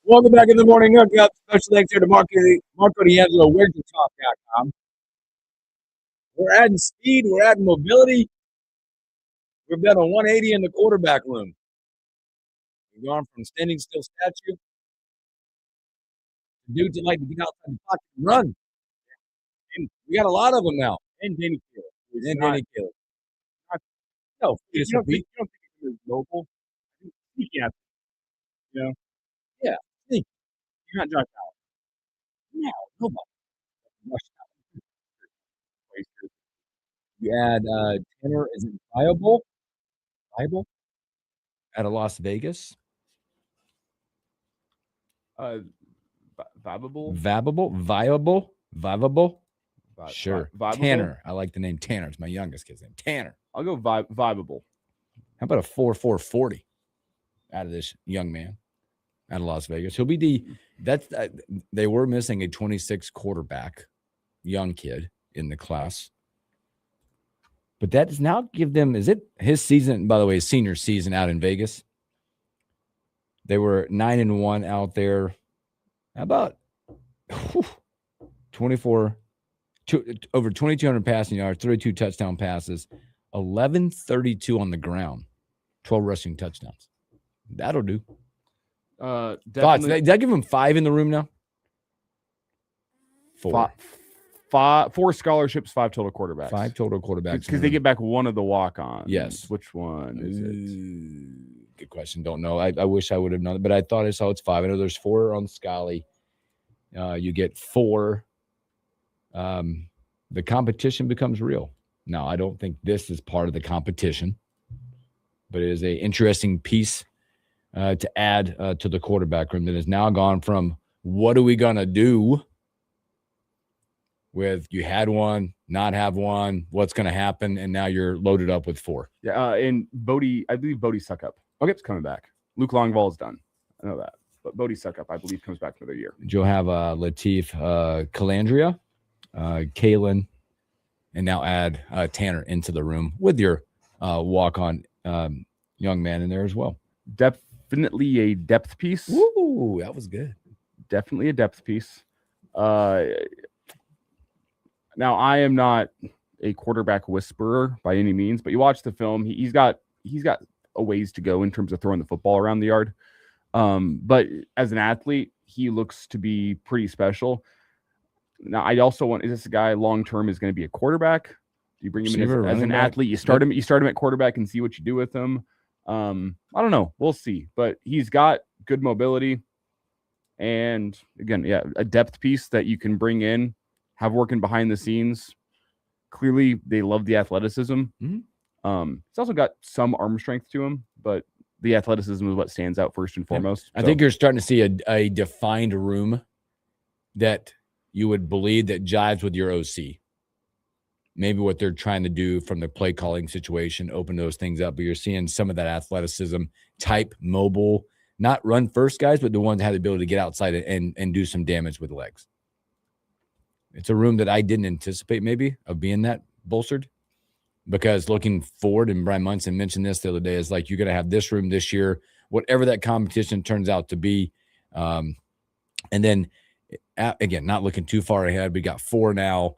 Welcome back in the morning hookup. Special thanks here to Marco D'Angelo, Where'sTheTalk.com. We're adding speed. We're adding mobility. We've done a 180 in the quarterback room. We've gone from standing still statue to dudes that like to get outside the pocket and run. And we got a lot of them now. And Danny Keeler. And Danny Keeler. No, You don't think he was local? Yeah. You know? Yeah. Sneaky. You're not Josh Allen. No, nobody. You add Tanner, is it Viable? Out of Las Vegas. Viable. Sure. Viable? Tanner. I like the name Tanner. It's my youngest kid's name. Tanner. I'll go Viable. How about a 4.40 out of this young man out of Las Vegas? He'll be they were missing a 26 quarterback, young kid in the class. But that does now give them, is it his season, by the way, his senior season out in Vegas? They were 9-1 out there. How about over 2,200 passing yards, 32 touchdown passes, 1132 on the ground, 12 rushing touchdowns. That'll do. Thoughts? Did I give him 5 in the room now? 4. 4 scholarships, 5 total quarterbacks. 5 total quarterbacks. Because they get back one of the walk-ons. Yes. Which one is it? Good question. Don't know. I wish I would have known it, but I thought I saw it's 5. I know there's 4 on Scully. You get 4. The competition becomes real. Now, I don't think this is part of the competition, but it is an interesting piece to add to the quarterback room that has now gone from what are we going to do with you had one, not have one, what's going to happen, and now you're loaded up with 4. Yeah, and Bodie, I believe Bodie Suckup. Okay, it's coming back. Luke Longvall is done. I know that. But Bodie Suckup, I believe, comes back for another year. You'll have Latif Calandria, Kalen, and now add Tanner into the room with your walk-on young man in there as well. Definitely a depth piece. Ooh, that was good. Definitely a depth piece. Now, I am not a quarterback whisperer by any means, but you watch the film, he's got a ways to go in terms of throwing the football around the yard. But as an athlete, he looks to be pretty special. Now, I also is this a guy long-term is going to be a quarterback? Do you bring him in as an athlete? You start him at quarterback and see what you do with him. I don't know. We'll see. But he's got good mobility. And again, yeah, a depth piece that you can bring in, have working behind the scenes. Clearly, they love the athleticism. Mm-hmm. He's also got some arm strength to him, but the athleticism is what stands out first and foremost. I think you're starting to see a defined room that you would believe that jives with your OC. Maybe what they're trying to do from the play calling situation, open those things up. But you're seeing some of that athleticism type, mobile, not run first guys, but the ones that have the ability to get outside and do some damage with legs. It's a room that I didn't anticipate maybe of being that bolstered, because looking forward, and Brian Munson mentioned this the other day, is like you're going to have this room this year, whatever that competition turns out to be. And then, again, not looking too far ahead, we got 4 now.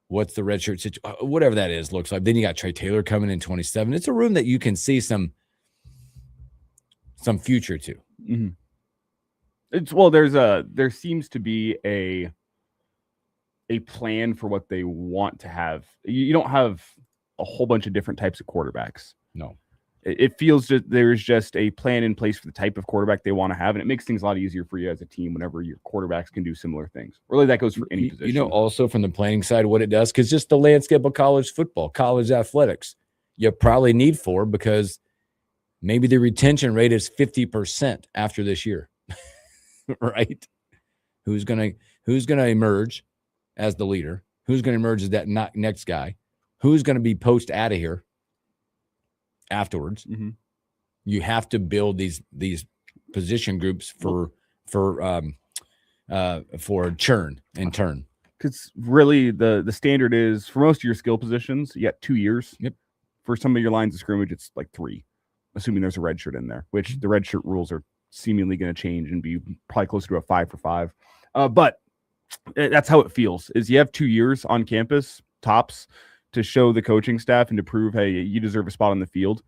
What's the redshirt situation? Whatever that is, looks like. Then you got Trey Taylor coming in 27. It's a room that you can see some future to. Mm-hmm. There seems to be a plan for what they want to have. You don't have a whole bunch of different types of quarterbacks. No. It feels that there's just a plan in place for the type of quarterback they want to have, and it makes things a lot easier for you as a team whenever your quarterbacks can do similar things. Really, that goes for any position. You know, also from the planning side, what it does, because just the landscape of college football, college athletics, you probably need 4 because maybe the retention rate is 50% after this year, right? Who's gonna emerge as the leader? Who's going to emerge as that next guy? Who's going to be post out of here afterwards? Mm-hmm. You have to build these position groups for churn and turn. Because really, the standard is for most of your skill positions, you got 2 years. Yep. For some of your lines of scrimmage, it's like 3, assuming there's a red shirt in there, which the red shirt rules are seemingly going to change and be probably closer to a 5 for 5. But that's how it feels. Is you have 2 years on campus tops to show the coaching staff and to prove, hey, you deserve a spot on the field,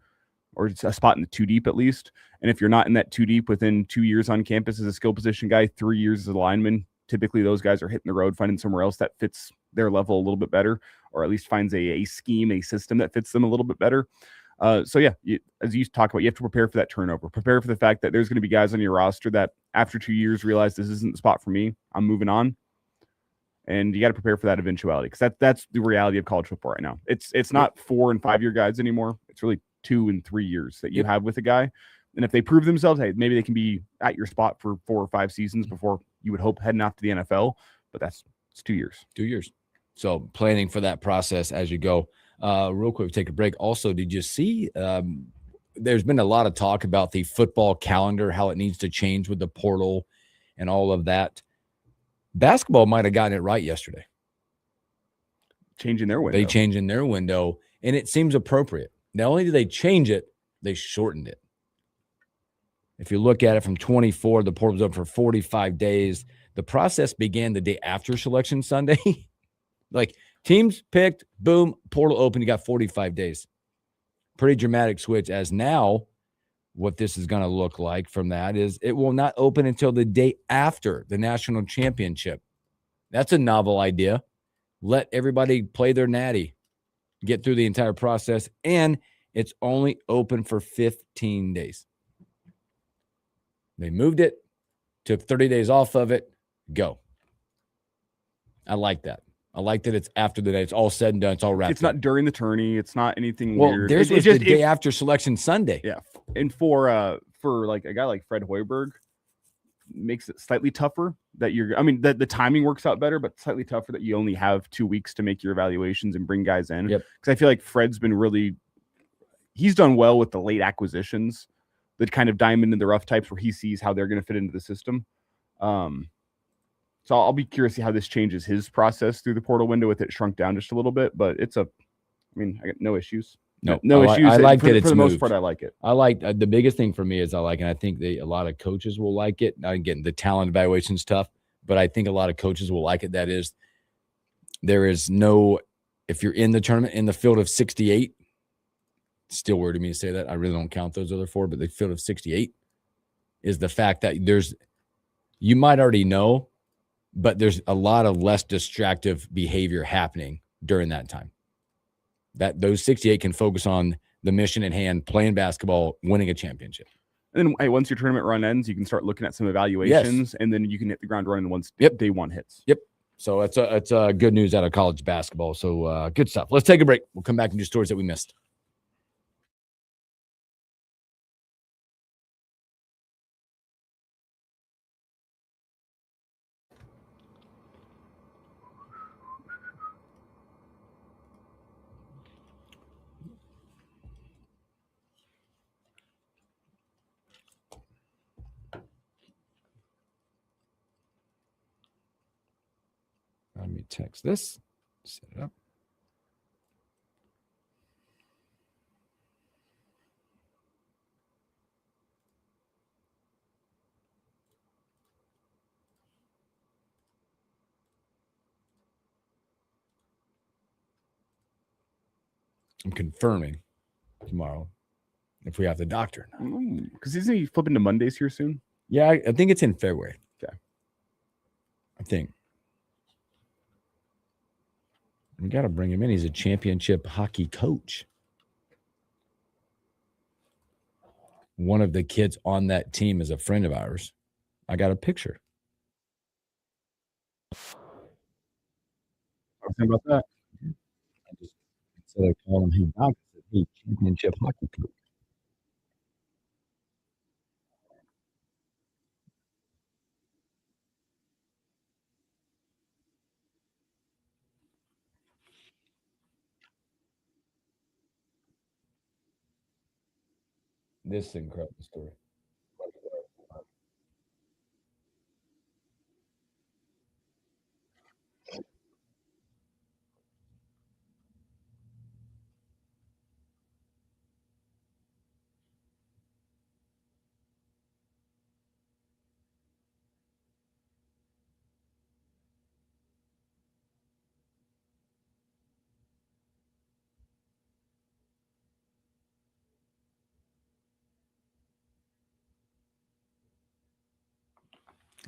or it's a spot in the 2 deep at least. And if you're not in that 2 deep within 2 years on campus as a skill position guy, 3 years as a lineman, typically those guys are hitting the road, finding somewhere else that fits their level a little bit better, or at least finds a scheme, a system that fits them a little bit better. So yeah, as you talk about, you have to prepare for that turnover, prepare for the fact that there's going to be guys on your roster that after 2 years realize this isn't the spot for me, I'm moving on. And you got to prepare for that eventuality, because that's the reality of college football right now. It's not 4 and 5 year guys anymore. It's really 2 and 3 years that you have with a guy. And if they prove themselves, hey, maybe they can be at your spot for 4 or 5 seasons before you would hope heading off to the NFL. But it's 2 years. 2 years. So planning for that process as you go. Real quick, take a break. Also, did you see there's been a lot of talk about the football calendar, how it needs to change with the portal and all of that. Basketball might have gotten it right yesterday. Changing their window. They changing their window, and it seems appropriate. Not only did they change it, they shortened it. If you look at it from 24, the portal was open for 45 days. The process began the day after Selection Sunday. Like, teams picked, boom, portal open, you got 45 days. Pretty dramatic switch, as now what this is going to look like from that is it will not open until the day after the national championship. That's a novel idea. Let everybody play their natty, get through the entire process, and it's only open for 15 days. They moved it, took 30 days off of it, go. I like that. I like that it's after the day. It's all said and done. It's all wrapped. It's not during the tourney. It's not anything well, weird. Theirs was the day after Selection Sunday. Yeah. And for like a guy like Fred Hoiberg, makes it slightly tougher that the timing works out better, but slightly tougher that you only have 2 weeks to make your evaluations and bring guys in. Yep. Because I feel like Fred's been he's done well with the late acquisitions, that kind of diamond in the rough types where he sees how they're going to fit into the system. So I'll be curious to see how this changes his process through the portal window with it shrunk down just a little bit, but I got no issues. No issues. I like that it's for the moved. most part, I like it. I like the biggest thing for me is and I think a lot of coaches will like it. Now, again, the talent evaluation is tough, but I think a lot of coaches will like it. That is, there is no, if you're in the tournament in the field of 68, it's still weird to me to say that. I really don't count those other 4, but the field of 68 is the fact that you might already know, but there's a lot of less distractive behavior happening during that time. That those 68 can focus on the mission at hand, playing basketball, winning a championship. And then, hey, once your tournament run ends, you can start looking at some evaluations, and then you can hit the ground running once day one hits. Yep. So it's good news out of college basketball. So good stuff. Let's take a break. We'll come back and do stories that we missed. Let me text this, set it up. I'm confirming tomorrow if we have the doctor. Because isn't he flipping to Mondays here soon? Yeah, I think it's in February. Okay. I think. We got to bring him in. He's a championship hockey coach. One of the kids on that team is a friend of ours. I got a picture. Talking about that. I just, instead of calling him hey, doc, I said, hey, championship hockey coach. This is an incredible story.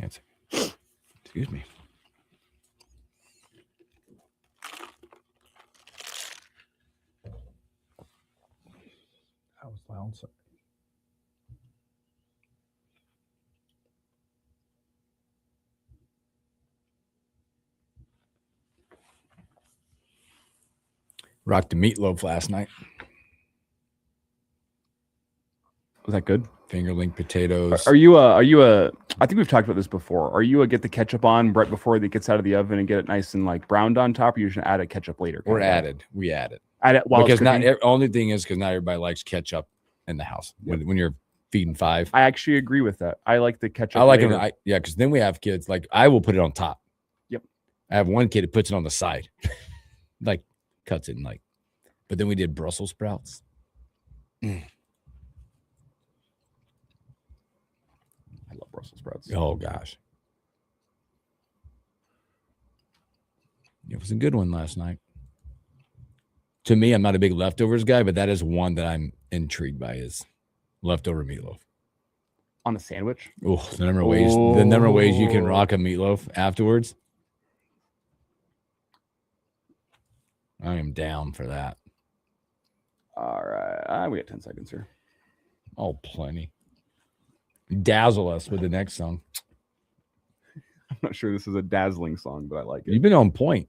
Excuse me. That was loud. Sorry. Rocked the meatloaf last night. Was that good? Fingerling potatoes. Are you a I think we've talked about this before. Are you a get the ketchup on right before it gets out of the oven and get it nice and like browned on top, or you should add a ketchup later? Or added. We added. Add it while because it's cooking? only thing is because not everybody likes ketchup in the house when you're feeding 5. I actually agree with that. I like the ketchup. I like later. it. Yeah, because then we have kids like I will put it on top. Yep. I have one kid that puts it on the side, like cuts it and like. But then we did Brussels sprouts. I love Brussels sprouts. Oh gosh, it was a good one last night. To me, I'm not a big leftovers guy, but that is one that I'm intrigued by is leftover meatloaf on a sandwich. Oh, the number of ways you can rock a meatloaf afterwards. I am down for that. All right, we got 10 seconds here. Oh, plenty. Dazzle us with the next song. I'm not sure this is a dazzling song, but I like it. You've been on point.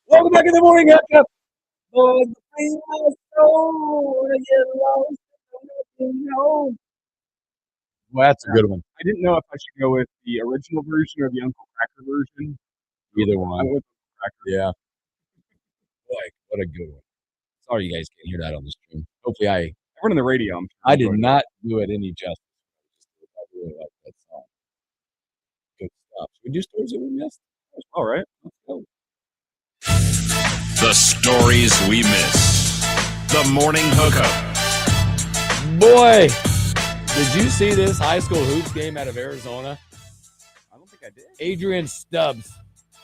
Welcome back in the morning, Hookup. Well, that's a good one. I didn't know if I should go with the original version or the Uncle Cracker version. Either I one. went with Uncle Cracker. Yeah. Boy, what a good one. Sorry you guys can't hear that on the stream. Hopefully I Everyone on the radio. I did not do it any justice. I really like that song. Good stuff. Should we do stories that we missed? All right. Let's go. The stories we missed. The Morning Hookup. Boy, did you see this high school hoops game out of Arizona? I don't think I did. Adrian Stubbs.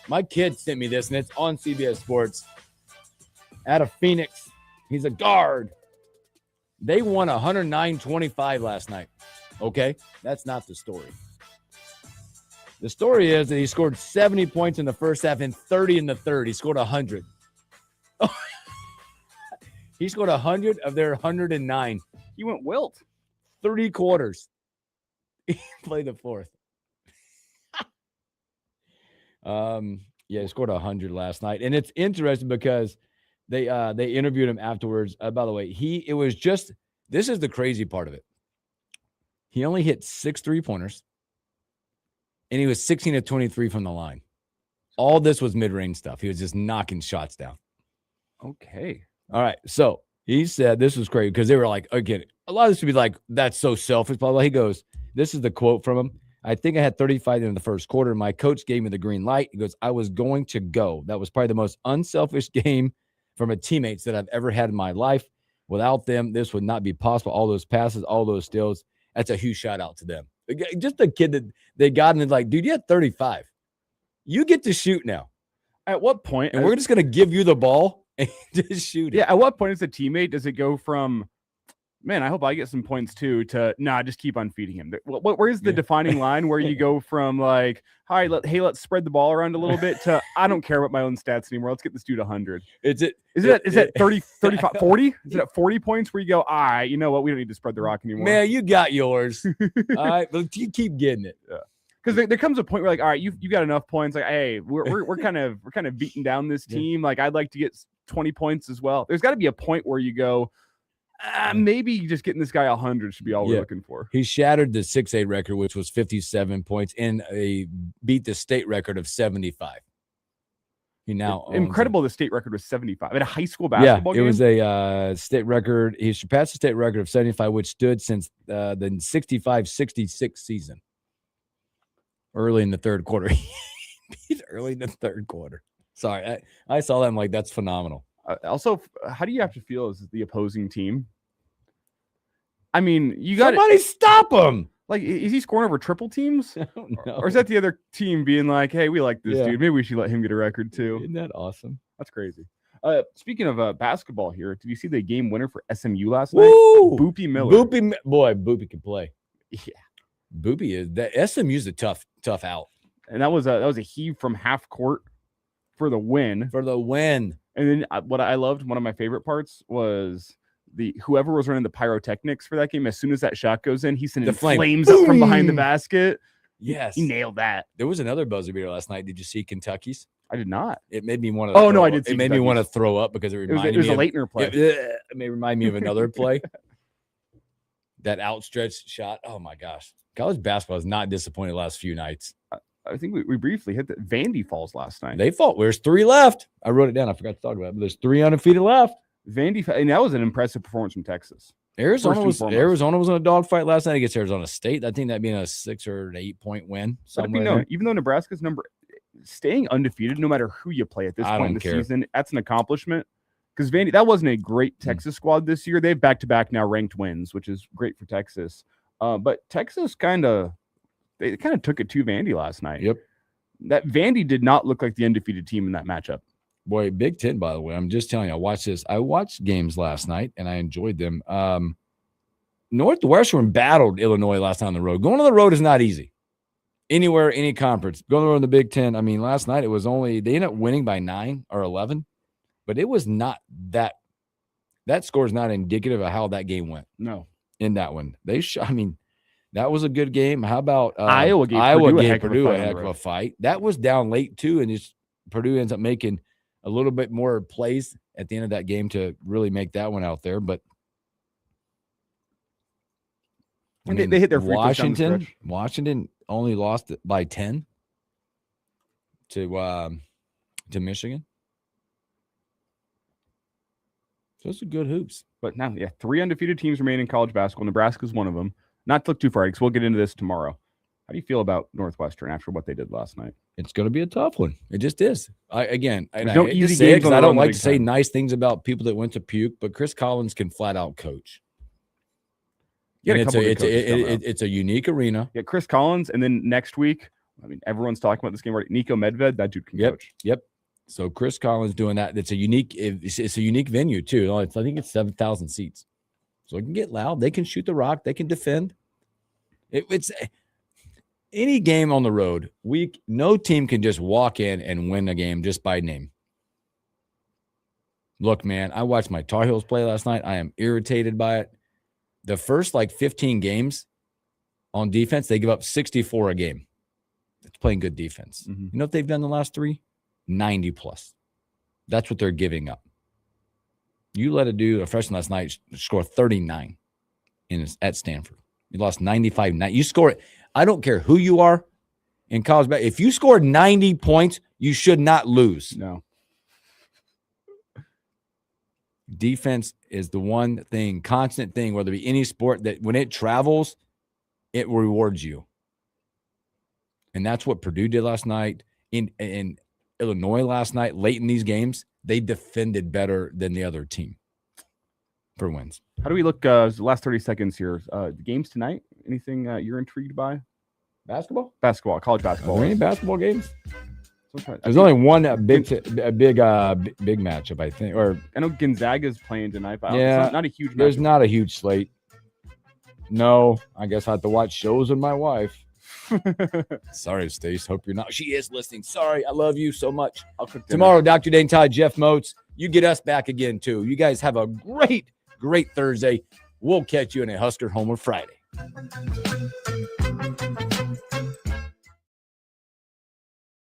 My kid sent me this, and it's on CBS Sports. Out of Phoenix. He's a guard. They won 109-25 last night. Okay? That's not the story. The story is that he scored 70 points in the first half and 30 in the third. He scored 100. He scored 100 of their 109. He went wilt. 3 quarters. He played the fourth. Yeah, he scored 100 last night. And it's interesting because they interviewed him afterwards. By the way, this is the crazy part of it. He only hit 6 3-pointers. And he was 16 of 23 from the line. All this was mid-range stuff. He was just knocking shots down. Okay. All right. So he said this was crazy because they were like, again, a lot of this would be like, that's so selfish, blah, blah. He goes, this is the quote from him. I think I had 35 in the first quarter. My coach gave me the green light. He goes, I was going to go. That was probably the most unselfish game from a teammates that I've ever had in my life. Without them, this would not be possible. All those passes, all those steals. That's a huge shout out to them. Just the kid that they got and like, dude, you had 35. You get to shoot now. At what point? And we're just going to give you the ball and just shoot it. Yeah. At what point as a teammate does it go from, man, I hope I get some points too, to, nah, just keep on feeding him? Where's the defining line where you go from like, hi, let's spread the ball around a little bit to, I don't care about my own stats anymore. Let's get this dude 100. Is it 30, 35, 40? Is it at 40 points where you go, all right, you know what? We don't need to spread the rock anymore. Man, you got yours. All right, but you keep getting it. Yeah. Because there comes a point where like, all right, you got enough points. Like, hey, we're kind of beating down this team. Like, I'd like to get 20 points as well. There's got to be a point where you go, maybe just getting this guy 100 should be all we're looking for. He shattered the 6A record, which was 57 points, and beat the state record of 75. He now incredible. The state record was 75 at a high school basketball game. It was a state record. He surpassed the state record of 75, which stood since the 65-66 season. Early in the third quarter. He's early in the third quarter. Sorry, I saw that. I'm like, that's phenomenal. Also, how do you have to feel as the opposing team? I mean, you got somebody stop him. Like, is he scoring over triple teams? I don't know. Or is that the other team being like, hey, we like this dude. Maybe we should let him get a record too. Isn't that awesome? That's crazy. Speaking of basketball here, did you see the game winner for SMU last night? Woo! Boopy Miller. Boopy can play. Yeah. Boopy is that SMU's a tough out. And that was a heave from half court for the win. And then what I loved, one of my favorite parts was whoever was running the pyrotechnics for that game. As soon as that shot goes in, he's sending flames up from behind the basket. Yes, he nailed that. There was another buzzer beater last night. Did you see Kentucky's? I did not. It made me want to. Oh no, I did. It made me want to throw up because it reminded me. It was a Leitner play. It may remind me of another play. That outstretched shot. Oh my gosh, college basketball is not disappointed the last few nights. I think we briefly hit that. Vandy falls last night. They fall. There's 3 left. I wrote it down. I forgot to talk about it, but there's 3 undefeated left. Vandy, and that was an impressive performance from Texas. Arizona was in a dogfight last night against Arizona State. I think that'd be a 6 or an 8 point win. Even though Nebraska's staying undefeated, no matter who you play at this point in the season, that's an accomplishment. Because Vandy, that wasn't a great Texas squad this year. They have back-to-back now ranked wins, which is great for Texas. But Texas kind of took it to Vandy last night. Yep. That Vandy did not look like the undefeated team in that matchup. Boy, Big Ten, by the way, I'm just telling you, I watched games last night, and I enjoyed them. Northwestern battled Illinois last night on the road. Going on the road is not easy. Anywhere, any conference. Going on the road in the Big Ten, I mean, last night it was only – they ended up winning by 9 or 11, but it was not that – that score is not indicative of how that game went. No. In that one. That was a good game. How about Iowa gave Purdue a heck of a fight. That was down late, too, and Purdue ends up making – a little bit more plays at the end of that game to really make that one out there. But they hit their free Washington only lost by 10 to Michigan. So those are good hoops. But now, 3 undefeated teams remain in college basketball. Nebraska's one of them. Not to look too far, because we'll get into this tomorrow. How do you feel about Northwestern after what they did last night? It's going to be a tough one. It just is. I don't like to say nice things about people that went to Puke, but Chris Collins can flat out coach. It's a unique arena. Yeah, Chris Collins, and then next week, I mean, everyone's talking about this game already. Nico Medved, that dude can coach. Yep. So Chris Collins doing that. It's a unique venue too. I think it's 7,000 seats, so it can get loud. They can shoot the rock. They can defend. It's any game on the road. No team can just walk in and win a game just by name. Look, man, I watched my Tar Heels play last night. I am irritated by it. The first 15 games on defense, they give up 64 a game. It's playing good defense. Mm-hmm. You know what they've done the last 3? 90 plus. That's what they're giving up. You let a freshman last night score 39 at Stanford. You lost 95. You score it. I don't care who you are in college basketball. If you scored 90 points, you should not lose. No. Defense is the one thing, constant thing, whether it be any sport, that when it travels, it rewards you. And that's what Purdue did last night. In Illinois last night, late in these games, they defended better than the other team for wins. How do we look the last 30 seconds here? The games tonight? Anything you're intrigued by? Basketball, college basketball. Are there any basketball games? There's only one big matchup, I think. Or I know Gonzaga's playing tonight, but it's not a huge matchup. There's not a huge slate. No, I guess I have to watch shows with my wife. Sorry, Stace. Hope you're not. She is listening. Sorry, I love you so much. Tomorrow, Dr. Dane Todd, Jeff Moats. You get us back again, too. You guys have a great Thursday. We'll catch you in a Husker Homer Friday.